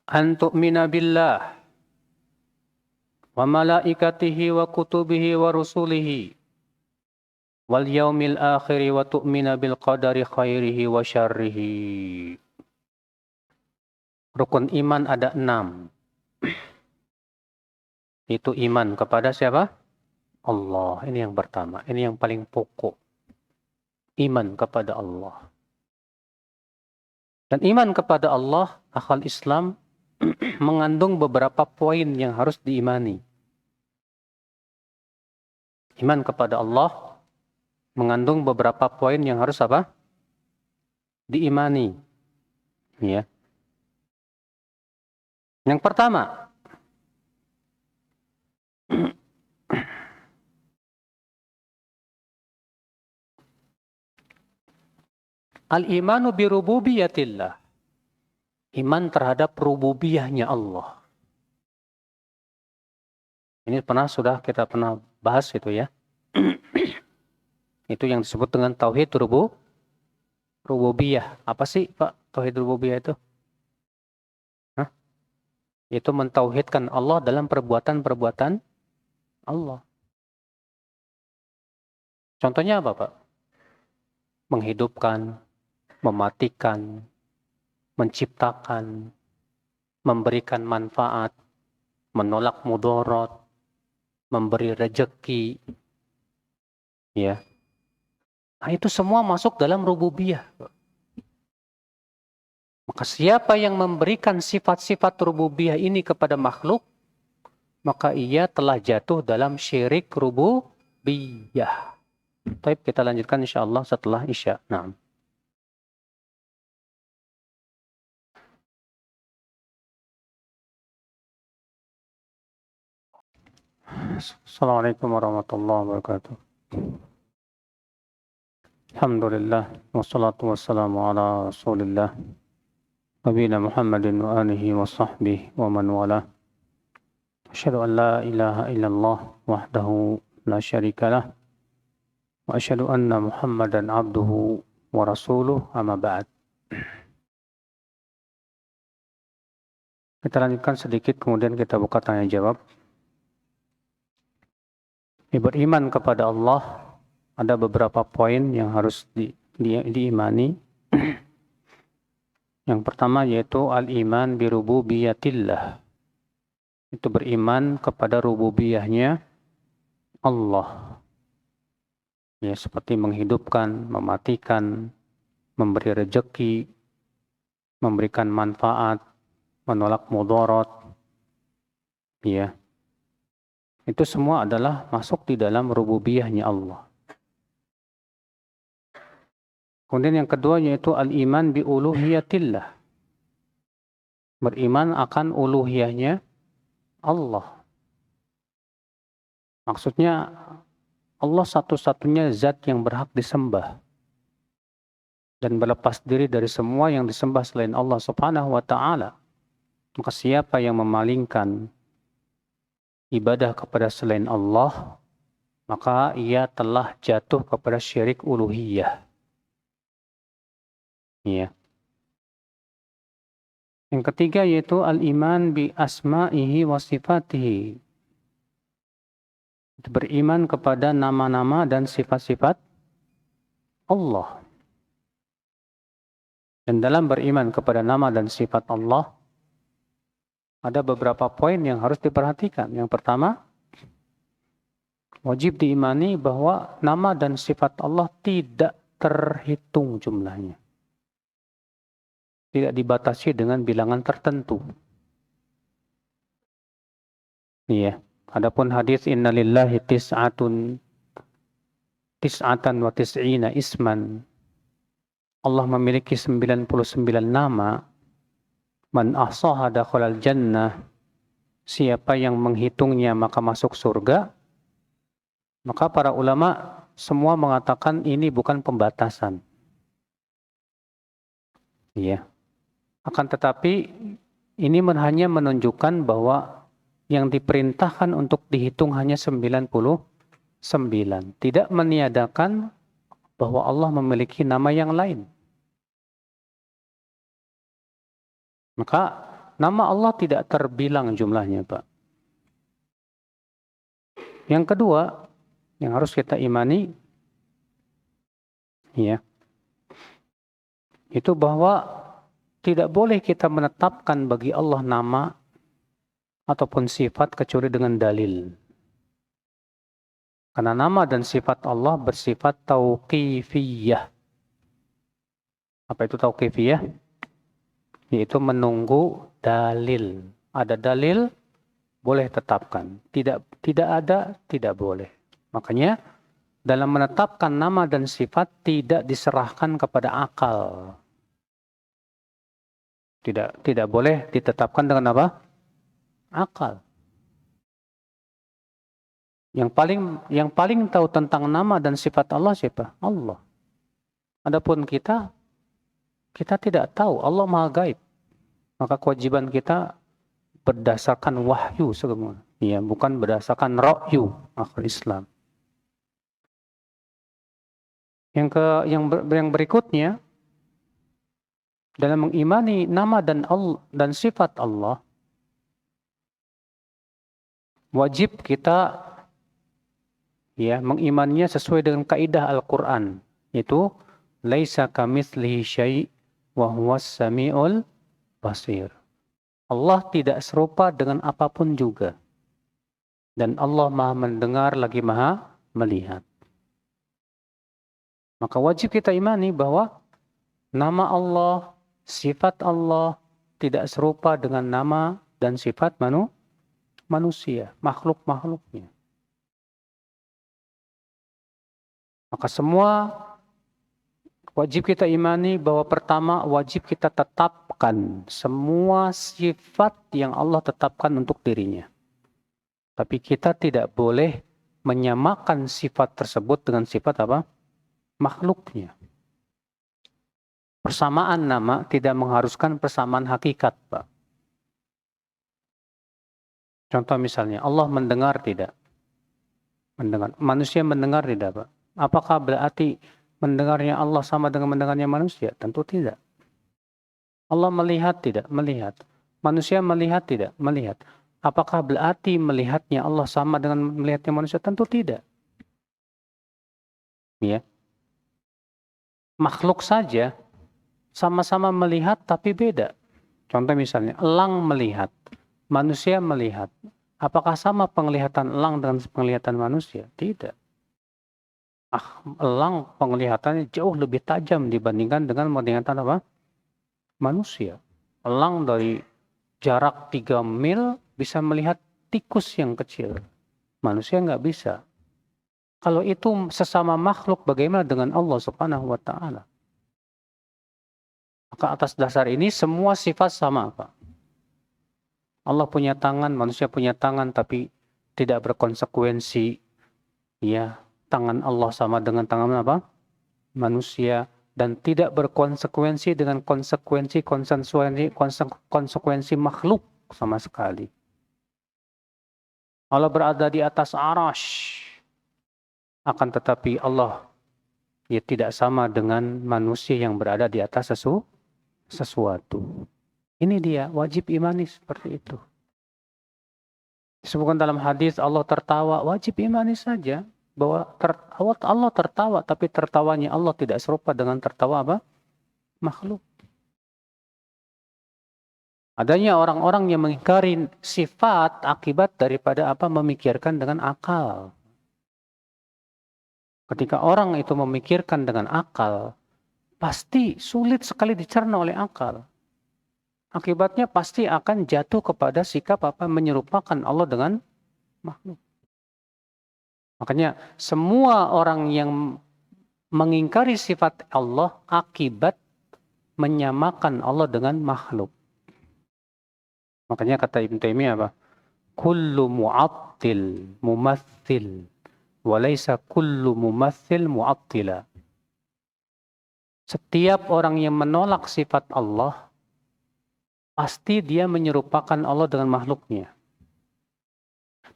An tu'mina billah wa malaikatihi wa kutubihi wa rusulihi wal yaumil akhiri wa tu'mina bil qadari khairihi wa syarrihi. Rukun iman ada 6. Itu iman kepada siapa? Allah. Ini yang pertama. Ini yang paling pokok. Iman kepada Allah. Dan iman kepada Allah, akal Islam, mengandung beberapa poin yang harus diimani. Iman kepada Allah mengandung beberapa poin yang harus apa? Diimani. Ya. Yang pertama, al-imanu bi rububiyatillah. Iman terhadap rububiyahnya Allah. Ini kita pernah bahas itu ya. Itu yang disebut dengan tauhid rububiyah. Apa sih, Pak, tauhid rububiyah itu? Hah? Itu mentauhidkan Allah dalam perbuatan-perbuatan Allah. Contohnya apa, Pak? Menghidupkan, mematikan, menciptakan, memberikan manfaat, menolak mudarat, memberi rejeki, ya. Nah, itu semua masuk dalam rububiyah. Maka siapa yang memberikan sifat-sifat rububiyah ini kepada makhluk, maka ia telah jatuh dalam syirik rububiyah. Baik, kita lanjutkan insyaallah setelah Isya. Nah. Assalamualaikum warahmatullahi wabarakatuh. Alhamdulillah wassalatu wassalamu ala Rasulillah nabiyina Muhammadin wa alihi wa sahbihi wa man wala. Asyhadu an la ilaha illallah wahdahu la syarika lah wa asyhadu anna Muhammadan abduhu wa rasuluh, amma ba'd. Kita lanjutkan sedikit, kemudian kita buka tanya jawab. Beriman kepada Allah ada beberapa poin yang harus diimani. Yang pertama yaitu al-iman bi rububiyatillah. Itu beriman kepada rububiyahnya Allah. Ya, seperti menghidupkan, mematikan, memberi rezeki, memberikan manfaat, menolak mudarat. Ya. Itu semua adalah masuk di dalam rububiyahnya Allah. Kemudian yang kedua yaitu al-iman bi uluhiyatillah. Beriman akan uluhiyahnya Allah. Maksudnya Allah satu-satunya zat yang berhak disembah. Dan berlepas diri dari semua yang disembah selain Allah Subhanahu wa ta'ala. Maka siapa yang memalingkan ibadah kepada selain Allah, maka ia telah jatuh kepada syirik uluhiyah. Ya. Yang ketiga yaitu al-iman bi asma'ihi wa sifatihi. Beriman kepada nama-nama dan sifat-sifat Allah. Dan dalam beriman kepada nama dan sifat Allah, ada beberapa poin yang harus diperhatikan. Yang pertama, wajib diimani bahwa nama dan sifat Allah tidak terhitung jumlahnya. Tidak dibatasi dengan bilangan tertentu. Iya. Adapun hadis innalillahi tis'atan wa tis'ina isman. Allah memiliki 99 nama. Man ahsaha dakhalal jannah. Siapa yang menghitungnya maka masuk surga. Maka para ulama semua mengatakan ini bukan pembatasan. Iya. Akan tetapi ini hanya menunjukkan bahwa yang diperintahkan untuk dihitung hanya 99. Tidak meniadakan bahwa Allah memiliki nama yang lain. Maka nama Allah tidak terbilang jumlahnya, Pak. Yang kedua, yang harus kita imani, ya, itu bahwa tidak boleh kita menetapkan bagi Allah nama ataupun sifat kecuali dengan dalil. Karena nama dan sifat Allah bersifat tauqifiyah. Apa itu tauqifiyah? Yaitu menunggu dalil. Ada dalil, boleh tetapkan. Tidak ada, tidak boleh. Makanya dalam menetapkan nama dan sifat tidak diserahkan kepada akal. Tidak boleh ditetapkan dengan apa? Akal. Yang paling tahu tentang nama dan sifat Allah siapa? Allah. Adapun kita tidak tahu. Allah Maha Gaib. Maka kewajiban kita berdasarkan wahyu semua. Ya, bukan berdasarkan ra'yu akhir Islam. Yang berikutnya, dalam mengimani nama dan sifat Allah, wajib kita ya mengimaninya sesuai dengan kaidah Al-Qur'an, yaitu laisa kamitslihi syai' wa huwas samiul basir. Allah tidak serupa dengan apapun juga. Dan Allah Maha mendengar lagi Maha melihat. Maka wajib kita imani bahwa nama Allah, sifat Allah tidak serupa dengan nama dan sifat manusia, makhluk-makhluknya. Maka semua wajib kita imani bahwa pertama wajib kita tetapkan semua sifat yang Allah tetapkan untuk dirinya. Tapi kita tidak boleh menyamakan sifat tersebut dengan sifat apa? Makhluknya. Persamaan nama tidak mengharuskan persamaan hakikat, Pak. Contoh misalnya, Allah mendengar tidak? Mendengar. Manusia mendengar tidak, Pak? Apakah berarti mendengarnya Allah sama dengan mendengarnya manusia? Tentu tidak. Allah melihat tidak? Melihat. Manusia melihat tidak? Melihat. Apakah berarti melihatnya Allah sama dengan melihatnya manusia? Tentu tidak. Ya. Makhluk saja sama-sama melihat tapi beda. Contoh misalnya, elang melihat, manusia melihat. Apakah sama penglihatan elang dengan penglihatan manusia? Tidak. Elang penglihatannya jauh lebih tajam dibandingkan dengan penglihatan apa? Manusia. Elang dari jarak 3 mil bisa melihat tikus yang kecil. Manusia nggak bisa. Kalau itu sesama makhluk, bagaimana dengan Allah Subhanahu wa Ta'ala? Maka atas dasar ini semua sifat sama, Pak. Allah punya tangan, manusia punya tangan, tapi tidak berkonsekuensi. Ya, tangan Allah sama dengan tangan apa? Manusia. Dan tidak berkonsekuensi dengan konsekuensi makhluk sama sekali. Allah berada di atas arash. Akan tetapi Allah ya tidak sama dengan manusia yang berada di atas sesuatu. Ini dia, wajib imani seperti itu. Disebutkan dalam hadis Allah tertawa, wajib imani saja. Bahwa Allah tertawa, tapi tertawanya Allah tidak serupa dengan tertawa apa? Makhluk. Adanya orang-orang yang mengingkari sifat akibat daripada apa? Memikirkan dengan akal. Ketika orang itu memikirkan dengan akal, pasti sulit sekali dicerna oleh akal. Akibatnya pasti akan jatuh kepada sikap apa? Menyerupakan Allah dengan makhluk. Makanya semua orang yang mengingkari sifat Allah akibat menyamakan Allah dengan makhluk. Makanya kata Ibnu Taimiyah apa? Kullu mu'attil mumathil walaysa kullu mumathil mu'attila. Setiap orang yang menolak sifat Allah pasti dia menyerupakan Allah dengan makhluknya.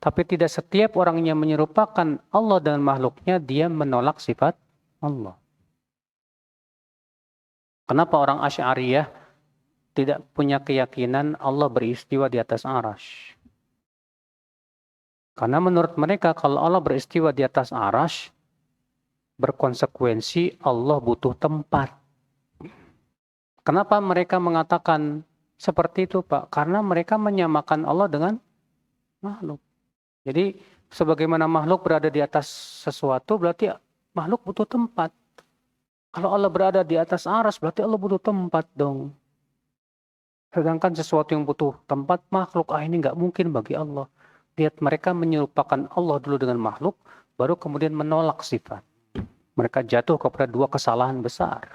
Tapi tidak setiap orang yang menyerupakan Allah dengan makhluknya, dia menolak sifat Allah. Kenapa orang Asy'ariyah tidak punya keyakinan Allah beristiwa di atas arash? Karena menurut mereka kalau Allah beristiwa di atas arash, berkonsekuensi Allah butuh tempat. Kenapa mereka mengatakan seperti itu, Pak? Karena mereka menyamakan Allah dengan makhluk. Jadi sebagaimana makhluk berada di atas sesuatu, berarti makhluk butuh tempat. Kalau Allah berada di atas aras, berarti Allah butuh tempat dong. Sedangkan sesuatu yang butuh tempat, makhluk, ini nggak mungkin bagi Allah. Lihat, mereka menyerupakan Allah dulu dengan makhluk, baru kemudian menolak sifat. Mereka jatuh kepada dua kesalahan besar.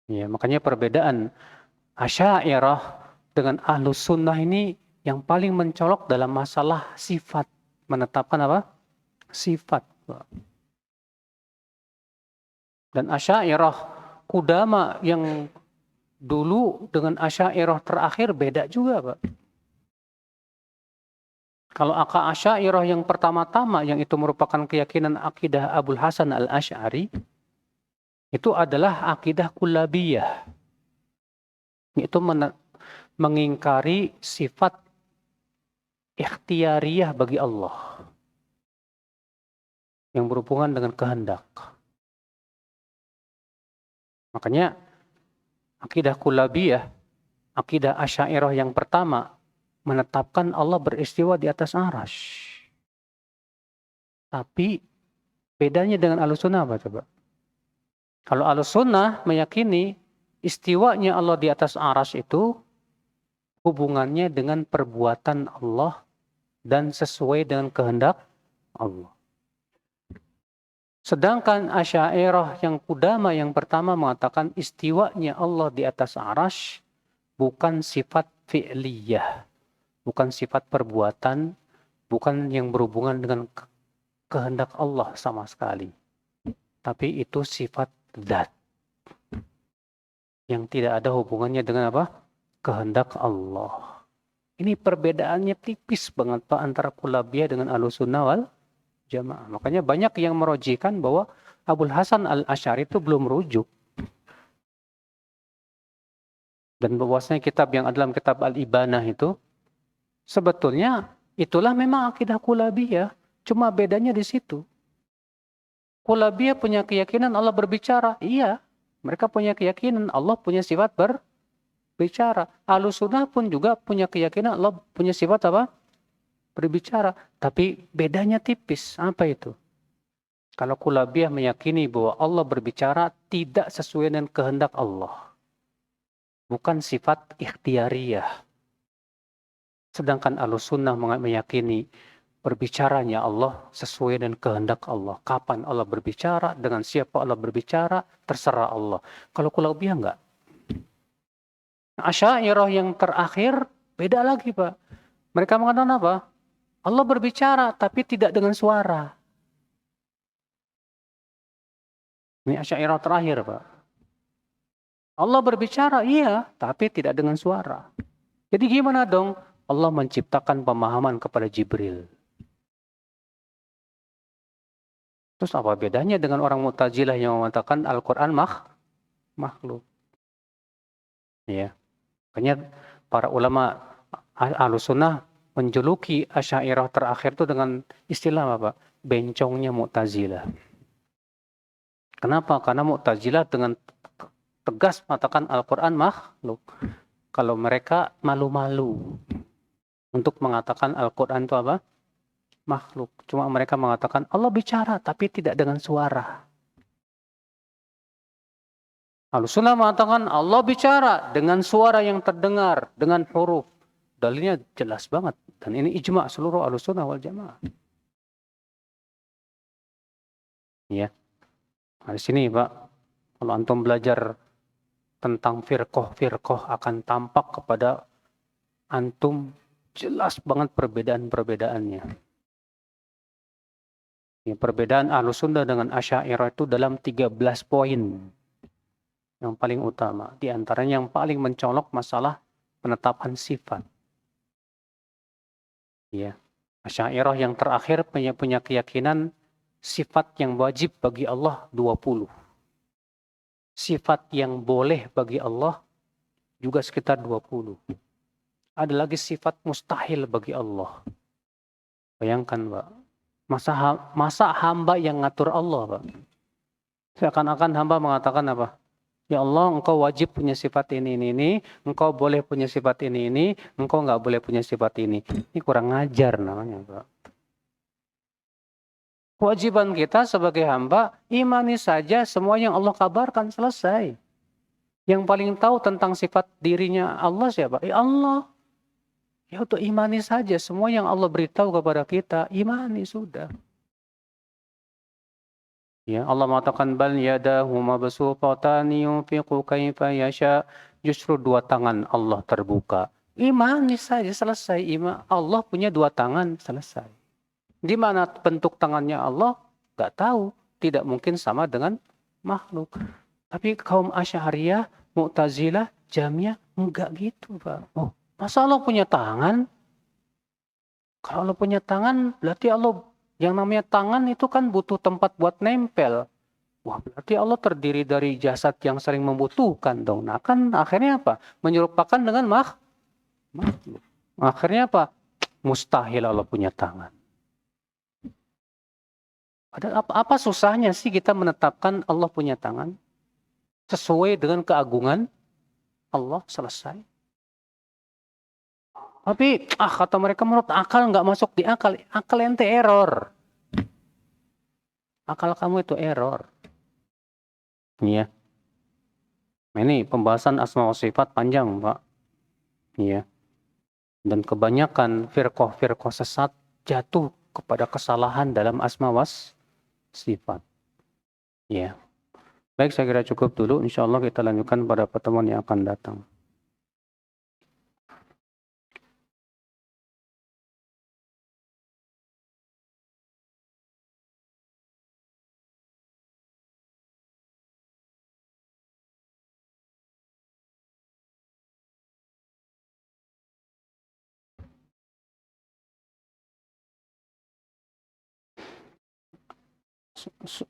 Ya, makanya perbedaan Asy'ariyah dengan Ahlus Sunnah ini yang paling mencolok dalam masalah sifat. Menetapkan apa? Sifat. Dan Asy'ariyah Qudama yang dulu dengan Asy'ariyah terakhir beda juga, Pak. Kalau Asy'ariyah yang pertama-tama, yang itu merupakan keyakinan akidah Abul Hasan al-Asy'ari, itu adalah akidah kullabiyah. Itu mengingkari sifat ikhtiyariyah bagi Allah yang berhubungan dengan kehendak. Makanya akidah kullabiyah, akidah Asy'ariyah yang pertama menetapkan Allah beristiwa di atas arash. Tapi bedanya dengan Ahlus Sunnah apa coba? Kalau Ahlussunnah meyakini istiwanya Allah di atas arsy itu hubungannya dengan perbuatan Allah dan sesuai dengan kehendak Allah. Sedangkan Asy'ariyah yang Qudama yang pertama mengatakan istiwanya Allah di atas arsy bukan sifat fi'liyah, bukan sifat perbuatan, bukan yang berhubungan dengan kehendak Allah sama sekali. Tapi itu sifat zat yang tidak ada hubungannya dengan apa? Kehendak Allah. Ini perbedaannya tipis banget Pak antara Kullabiyah dengan Ahlussunnah wal Jamaah. Makanya banyak yang merojikan bahwa Abul Hasan al-Asy'ari itu belum rujuk. Dan bahwasanya kitab yang dalam kitab Al-Ibanah itu sebetulnya itulah memang akidah Kullabiyah. Cuma bedanya di situ. Kullabiyah punya keyakinan Allah berbicara. Iya, mereka punya keyakinan Allah punya sifat berbicara. Ahlussunnah pun juga punya keyakinan Allah punya sifat apa? Berbicara. Tapi bedanya tipis. Apa itu? Kalau Kullabiyah meyakini bahwa Allah berbicara tidak sesuai dengan kehendak Allah. Bukan sifat ikhtiariyah. Sedangkan Ahlussunnah meyakini berbicaranya Allah sesuai dengan kehendak Allah. Kapan Allah berbicara, dengan siapa Allah berbicara, terserah Allah. Kalau Kullabiyah enggak. Asy'ariyah yang terakhir beda lagi Pak. Mereka mengatakan apa? Allah berbicara tapi tidak dengan suara. Ini Asy'ariyah terakhir Pak. Allah berbicara iya, tapi tidak dengan suara. Jadi gimana dong? Allah menciptakan pemahaman kepada Jibril. Terus apa bedanya dengan orang Mu'tazilah yang mengatakan Al-Quran makhluk? Ya. Makanya para ulama Ahlussunnah menjuluki Asy'ariyah terakhir itu dengan istilah apa? Bencongnya Mu'tazilah. Kenapa? Karena Mu'tazilah dengan tegas mengatakan Al-Quran makhluk. Kalau mereka malu-malu untuk mengatakan Al-Quran itu apa? Makhluk. Cuma mereka mengatakan Allah bicara tapi tidak dengan suara. Ahlussunnah mengatakan Allah bicara dengan suara yang terdengar, dengan huruf. Dalilnya jelas banget. Dan ini ijma' seluruh Ahlussunnah wal Jamaah. Ya. Nah, di sini Pak, kalau antum belajar tentang firqah akan tampak kepada antum jelas banget perbedaan-perbedaannya. Ya, perbedaan Ahlussunnah dengan Asy'ariyah itu dalam 13 poin yang paling utama. Di antaranya yang paling mencolok masalah penetapan sifat. Ya. Asy'ariyah yang terakhir punya keyakinan sifat yang wajib bagi Allah 20. Sifat yang boleh bagi Allah juga sekitar 20. Ada lagi sifat mustahil bagi Allah. Bayangkan, Pak. Masa hamba yang ngatur Allah, Pak. Seakan-akan hamba mengatakan apa? Ya Allah, engkau wajib punya sifat ini. Engkau boleh punya sifat ini. Engkau nggak boleh punya sifat ini. Ini kurang ngajar namanya, Pak. Kewajiban kita sebagai hamba, imani saja semua yang Allah kabarkan, selesai. Yang paling tahu tentang sifat dirinya Allah siapa? Ya Allah. Ya untuk imani saja semua yang Allah beritahu kepada kita, imani sudah. Ya, Allah mengatakan bal yadahu mabsuutatan yunfiqu kaifa yasha. Justru dua tangan Allah terbuka. Imani saja selesai. Allah punya dua tangan, selesai. Di mana bentuk tangannya Allah? Gak tahu. Tidak mungkin sama dengan makhluk. Tapi kaum Asy'ariyah, Mu'tazilah, Jahmiyah enggak gitu, Pak. Oh, masa Allah punya tangan? Kalau Allah punya tangan, berarti Allah yang namanya tangan itu kan butuh tempat buat nempel. Wah, berarti Allah terdiri dari jasad yang saling membutuhkan dong. Nah, kan akhirnya apa? Menyerupakan dengan makhluk. Akhirnya apa? Mustahil Allah punya tangan. Padahal apa susahnya sih kita menetapkan Allah punya tangan? Sesuai dengan keagungan Allah, selesai. Tapi kata mereka menurut akal nggak masuk di akal. Akal ente error. Akal kamu itu error. Iya. Nah, ini pembahasan asma wa sifat panjang, Pak. Iya. Dan kebanyakan firqah-firqah sesat jatuh kepada kesalahan dalam asma was sifat. Iya. Baik, saya kira cukup dulu. Insya Allah kita lanjutkan pada pertemuan yang akan datang.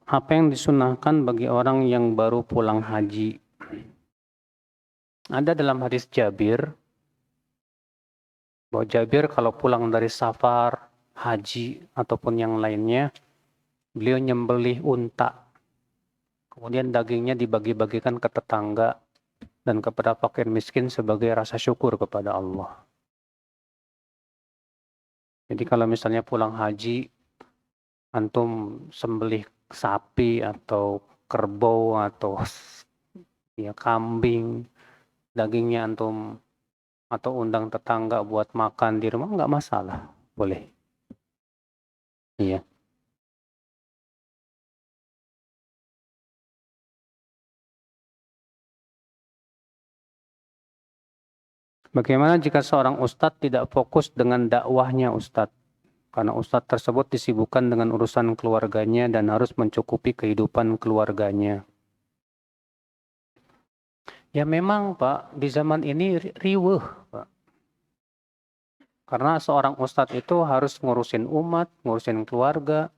Apa yang disunahkan bagi orang yang baru pulang haji? Ada dalam hadis Jabir, bahwa Jabir kalau pulang dari safar, haji, ataupun yang lainnya, beliau nyembelih unta. Kemudian dagingnya dibagi-bagikan ke tetangga dan kepada fakir miskin sebagai rasa syukur kepada Allah. Jadi kalau misalnya pulang haji, antum sembelih sapi atau kerbau atau ya kambing, dagingnya antum atau undang tetangga buat makan di rumah, nggak masalah, boleh. Iya. Bagaimana jika seorang ustadz tidak fokus dengan dakwahnya ustadz? Karena ustadz tersebut disibukkan dengan urusan keluarganya dan harus mencukupi kehidupan keluarganya. Ya memang Pak, di zaman ini riweuh Pak. Karena seorang ustadz itu harus ngurusin umat, ngurusin keluarga.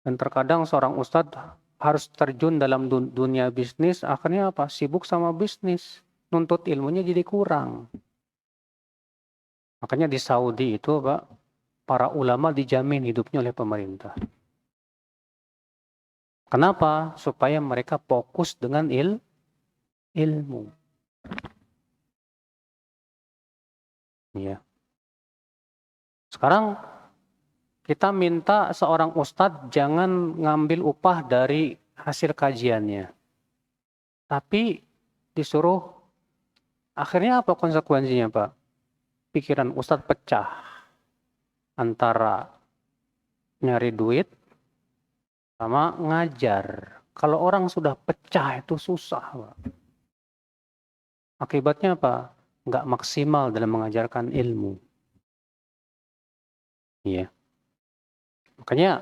Dan terkadang seorang ustadz harus terjun dalam dunia bisnis, akhirnya apa? Sibuk sama bisnis. Nuntut ilmunya jadi kurang. Makanya di Saudi itu Pak, para ulama dijamin hidupnya oleh pemerintah. Kenapa? Supaya mereka fokus dengan ilmu. Ya. Sekarang kita minta seorang ustadz jangan ngambil upah dari hasil kajiannya. Tapi disuruh, akhirnya apa konsekuensinya Pak? Pikiran ustadz pecah antara nyari duit sama ngajar. Kalau orang sudah pecah itu susah Pak. Akibatnya apa? Nggak maksimal dalam mengajarkan ilmu. Iya. Makanya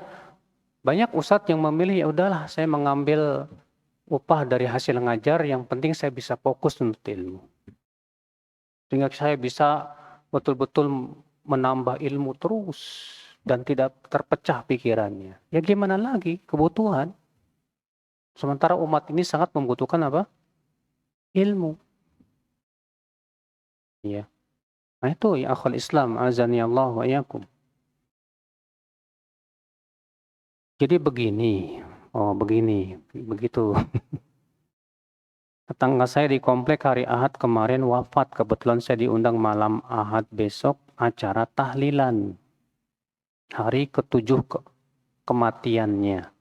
banyak ustadz yang memilih, ya udahlah saya mengambil upah dari hasil ngajar, yang penting saya bisa fokus untuk ilmu. Sehingga saya bisa betul-betul menambah ilmu terus dan tidak terpecah pikirannya. Ya gimana lagi, kebutuhan. Sementara umat ini sangat membutuhkan apa? Ilmu. Iya. Nah itu ya akhul Islam, azani Allah wa iyakum. Jadi begini, begitu. Tetangga saya di komplek hari Ahad kemarin wafat. Kebetulan saya diundang malam Ahad besok acara tahlilan. Hari ke-7 kematiannya.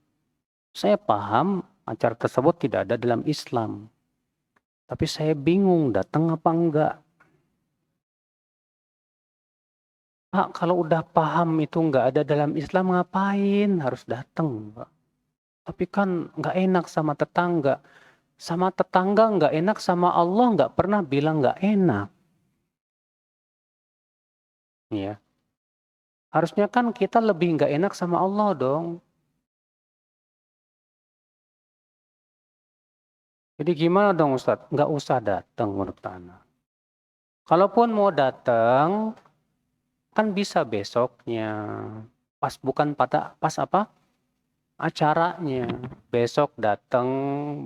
Saya paham acara tersebut tidak ada dalam Islam. Tapi saya bingung datang apa enggak. Pak, kalau udah paham itu enggak ada dalam Islam, ngapain harus datang, Pak? Tapi kan enggak enak sama tetangga. Sama tetangga enggak enak, sama Allah enggak pernah bilang enggak enak. Ya. Harusnya kan kita lebih enggak enak sama Allah dong. Jadi gimana dong Ustadz? Enggak usah datang menurut Ana. Kalaupun mau datang, kan bisa besoknya. Pas apa? Acaranya. Besok datang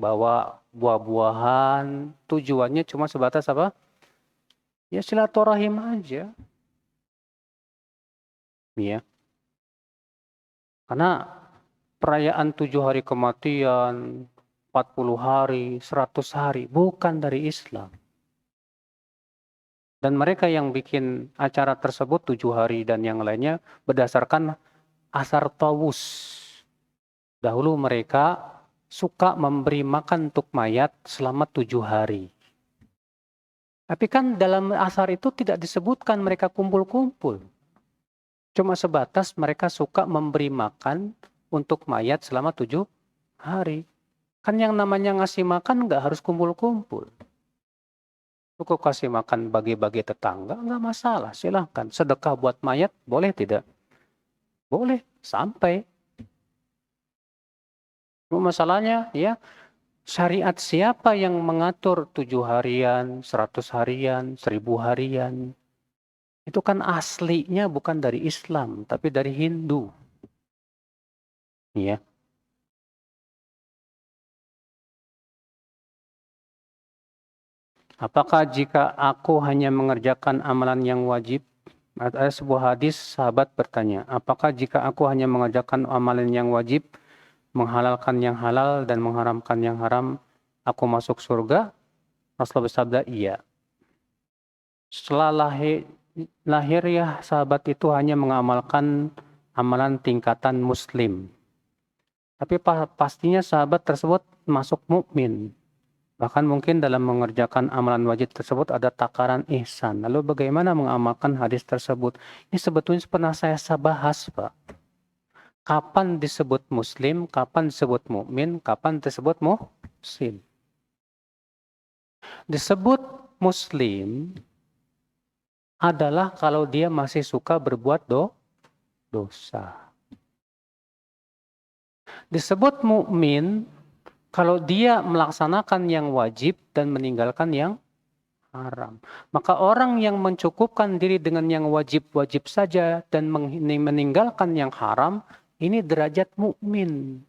bawa buah-buahan. Tujuannya cuma sebatas apa? Ya silaturahim aja. Ya. Karena perayaan 7 hari kematian, 40 hari, 100 hari, bukan dari Islam. Dan mereka yang bikin acara tersebut 7 hari dan yang lainnya berdasarkan asar tawus. Dahulu mereka suka memberi makan untuk mayat selama 7 hari. Tapi kan dalam asar itu tidak disebutkan mereka kumpul-kumpul. Cuma sebatas mereka suka memberi makan untuk mayat selama 7 hari. Kan yang namanya ngasih makan nggak harus kumpul-kumpul. Cukup kasih makan bagi-bagi tetangga, nggak masalah, silahkan. Sedekah buat mayat, boleh tidak? Boleh, sampai. Masalahnya, ya, syariat siapa yang mengatur 7 harian, 100 harian, 1000 harian? Itu kan aslinya bukan dari Islam, tapi dari Hindu. Ya. Apakah jika aku hanya mengerjakan amalan yang wajib? Ada sebuah hadis, sahabat bertanya, apakah jika aku hanya mengerjakan amalan yang wajib, menghalalkan yang halal dan mengharamkan yang haram, aku masuk surga? Rasulullah bersabda, iya. Setelah lahir ya sahabat itu hanya mengamalkan amalan tingkatan muslim. Tapi pastinya sahabat tersebut masuk mukmin. Bahkan mungkin dalam mengerjakan amalan wajib tersebut ada takaran ihsan. Lalu bagaimana mengamalkan hadis tersebut? Ini sebetulnya pernah saya bahas, Pak. Kapan disebut muslim, kapan disebut mukmin, kapan disebut muhsin. Disebut muslim adalah kalau dia masih suka berbuat dosa. Disebut mukmin kalau dia melaksanakan yang wajib dan meninggalkan yang haram. Maka orang yang mencukupkan diri dengan yang wajib-wajib saja dan meninggalkan yang haram, ini derajat mukmin.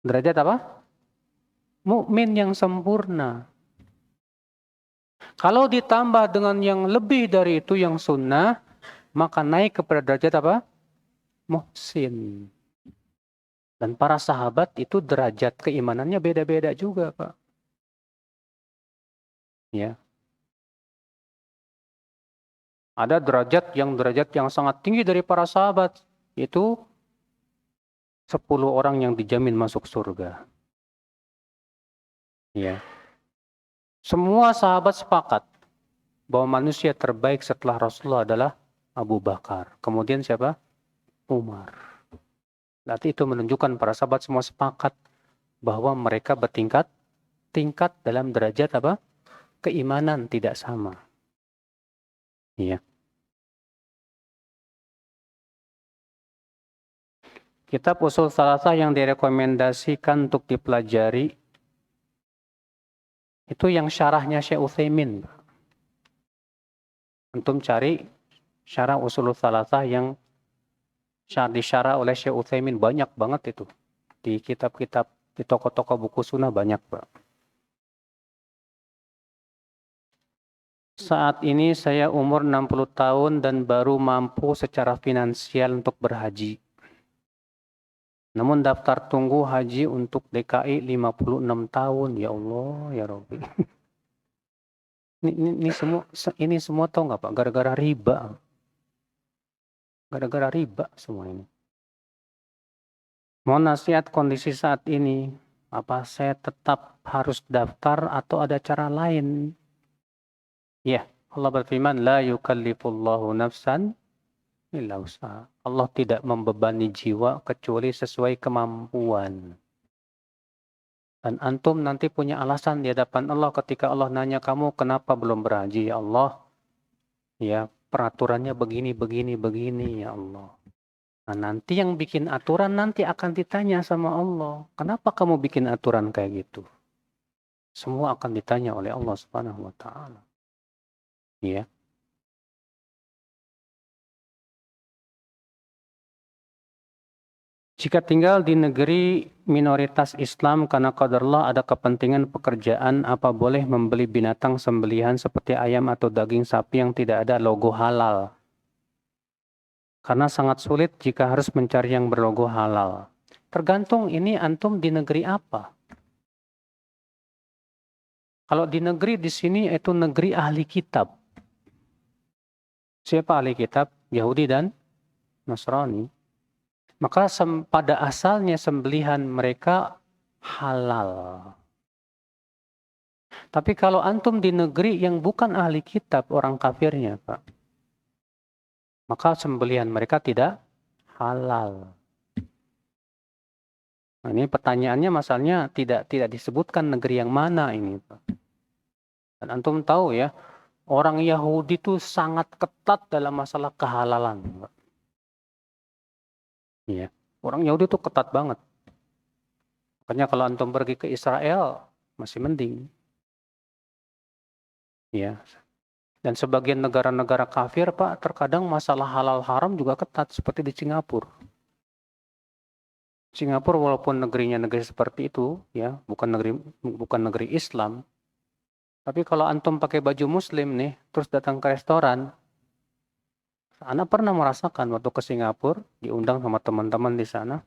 Derajat apa? Mukmin yang sempurna. Kalau ditambah dengan yang lebih dari itu yang sunnah, maka naik kepada derajat apa? Muhsin. Dan para sahabat itu derajat keimanannya beda-beda juga, Pak. Ya. Ada derajat yang sangat tinggi dari para sahabat, yaitu 10 orang yang dijamin masuk surga. Ya. Semua sahabat sepakat bahwa manusia terbaik setelah Rasulullah adalah Abu Bakar. Kemudian siapa? Umar. Berarti itu menunjukkan para sahabat semua sepakat bahwa mereka bertingkat dalam derajat apa? Keimanan tidak sama. Iya. Kitab Ushul Tsalatsah yang direkomendasikan untuk dipelajari itu yang syarahnya Syekh Utsaimin. Antum cari syarah Ushul Tsalatsah yang disyarah oleh Syekh Utsaimin, banyak banget itu. Di kitab-kitab, di toko-toko buku sunnah banyak, Pak. Saat ini saya umur 60 tahun dan baru mampu secara finansial untuk berhaji. Namun daftar tunggu haji untuk DKI 56 tahun. Ya Allah, ya Rabbi. Ini semua tahu nggak Pak? Gara-gara riba. Gara-gara riba semua ini. Mohon nasihat kondisi saat ini. Apa saya tetap harus daftar atau ada cara lain? Ya, Allah berfirman, la yukallifullahu nafsan illa usaha. Allah tidak membebani jiwa kecuali sesuai kemampuan. Dan antum nanti punya alasan di hadapan Allah ketika Allah nanya kamu kenapa belum berhaji ya Allah. Ya, peraturannya begini, ya Allah. Nah, nanti yang bikin aturan nanti akan ditanya sama Allah. Kenapa kamu bikin aturan kayak gitu? Semua akan ditanya oleh Allah Subhanahu wa taala. Ya. Jika tinggal di negeri minoritas Islam karena qadarullah ada kepentingan pekerjaan, apa boleh membeli binatang sembelihan seperti ayam atau daging sapi yang tidak ada logo halal? Karena sangat sulit jika harus mencari yang berlogo halal. Tergantung ini antum di negeri apa. Kalau di negeri di sini itu negeri ahli kitab. Siapa ahli kitab? Yahudi dan Nasrani. Maka pada asalnya sembelihan mereka halal. Tapi kalau antum di negeri yang bukan ahli kitab, orang kafirnya, Pak, maka sembelihan mereka tidak halal. Nah, ini pertanyaannya masalahnya tidak disebutkan negeri yang mana ini, Pak. Dan antum tahu ya, orang Yahudi itu sangat ketat dalam masalah kehalalan, Pak. Iya. Orang Yahudi itu ketat banget. Makanya kalau antum pergi ke Israel masih mending. Ya. Dan sebagian negara-negara kafir, Pak, terkadang masalah halal haram juga ketat seperti di Singapura. Singapura walaupun negerinya negeri seperti itu, ya, bukan negeri Islam. Tapi kalau antum pakai baju muslim nih, terus datang ke restoran, Ana pernah merasakan waktu ke Singapura, diundang sama teman-teman di sana,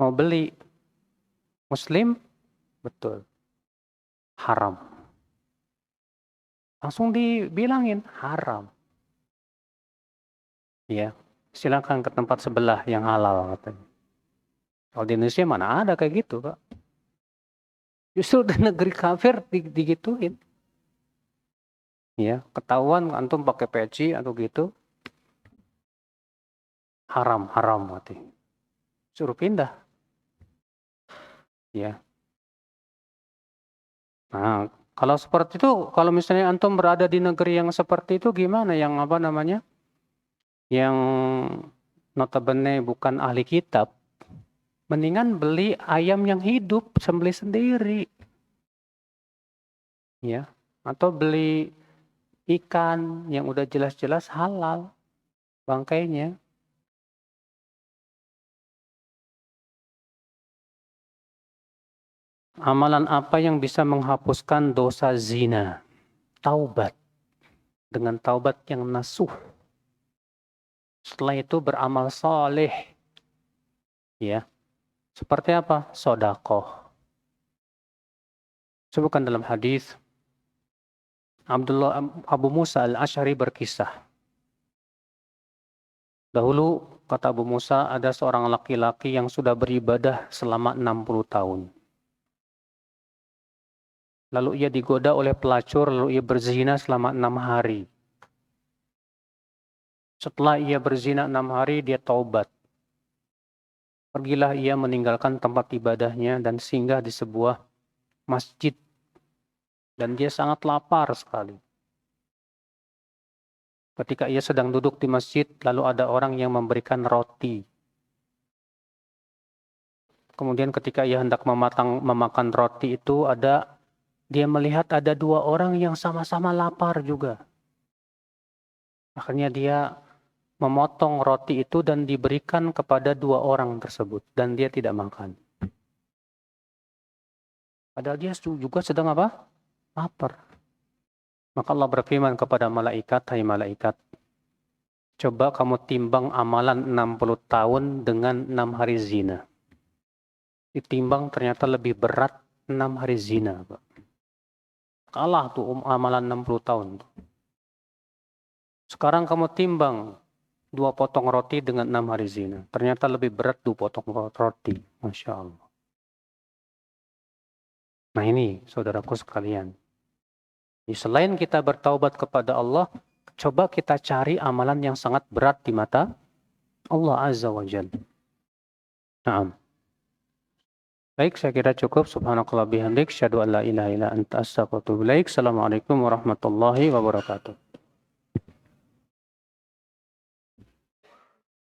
mau beli muslim, betul, haram. Langsung dibilangin haram. Ya, silakan ke tempat sebelah yang halal katanya. Kalau di Indonesia mana ada kayak gitu, Pak. Justru di negeri kafir digituin. Ya, ketahuan antum pakai peci atau gitu, haram mati. Suruh pindah. Ya. Nah, kalau seperti itu, kalau misalnya antum berada di negeri yang seperti itu gimana? Yang apa namanya? Yang notabene bukan ahli kitab. Mendingan beli ayam yang hidup, sembelih sendiri. Ya. Atau beli ikan yang udah jelas-jelas halal bangkainya. Amalan apa yang bisa menghapuskan dosa zina? Taubat. Dengan taubat yang nasuh. Setelah itu beramal soleh. Ya. Seperti apa? Sodakoh. Sebutkan dalam hadis Abu Musa al-Asy'ari berkisah. Dahulu, kata Abu Musa, ada seorang laki-laki yang sudah beribadah selama 60 tahun. Lalu ia digoda oleh pelacur, lalu ia berzina selama 6 hari. Setelah ia berzina 6 hari, dia taubat. Pergilah ia meninggalkan tempat ibadahnya dan singgah di sebuah masjid. Dan dia sangat lapar sekali. Ketika ia sedang duduk di masjid, lalu ada orang yang memberikan roti. Kemudian ketika ia hendak memakan roti itu, dia melihat ada 2 orang yang sama-sama lapar juga. Akhirnya dia memotong roti itu dan diberikan kepada 2 orang tersebut. Dan dia tidak makan. Padahal dia juga sedang apa? Lapar. Maka Allah berfirman kepada malaikat, hai malaikat, coba kamu timbang amalan 60 tahun dengan 6 hari zina. Ditimbang ternyata lebih berat 6 hari zina. Kalah tuh amalan 60 tahun. Sekarang kamu timbang 2 potong roti dengan 6 hari zina. Ternyata lebih berat 2 potong roti. Masya Allah. Nah ini saudaraku sekalian. Selain kita bertaubat kepada Allah, coba kita cari amalan yang sangat berat di mata Allah Azza wa Jalla. Naam. Baik, saya kira cukup. Subhanakallah bihamdik. Asyhadu an la ilaha illa anta astaghfiruka wa atubu ilaik. Assalamualaikum warahmatullahi wabarakatuh.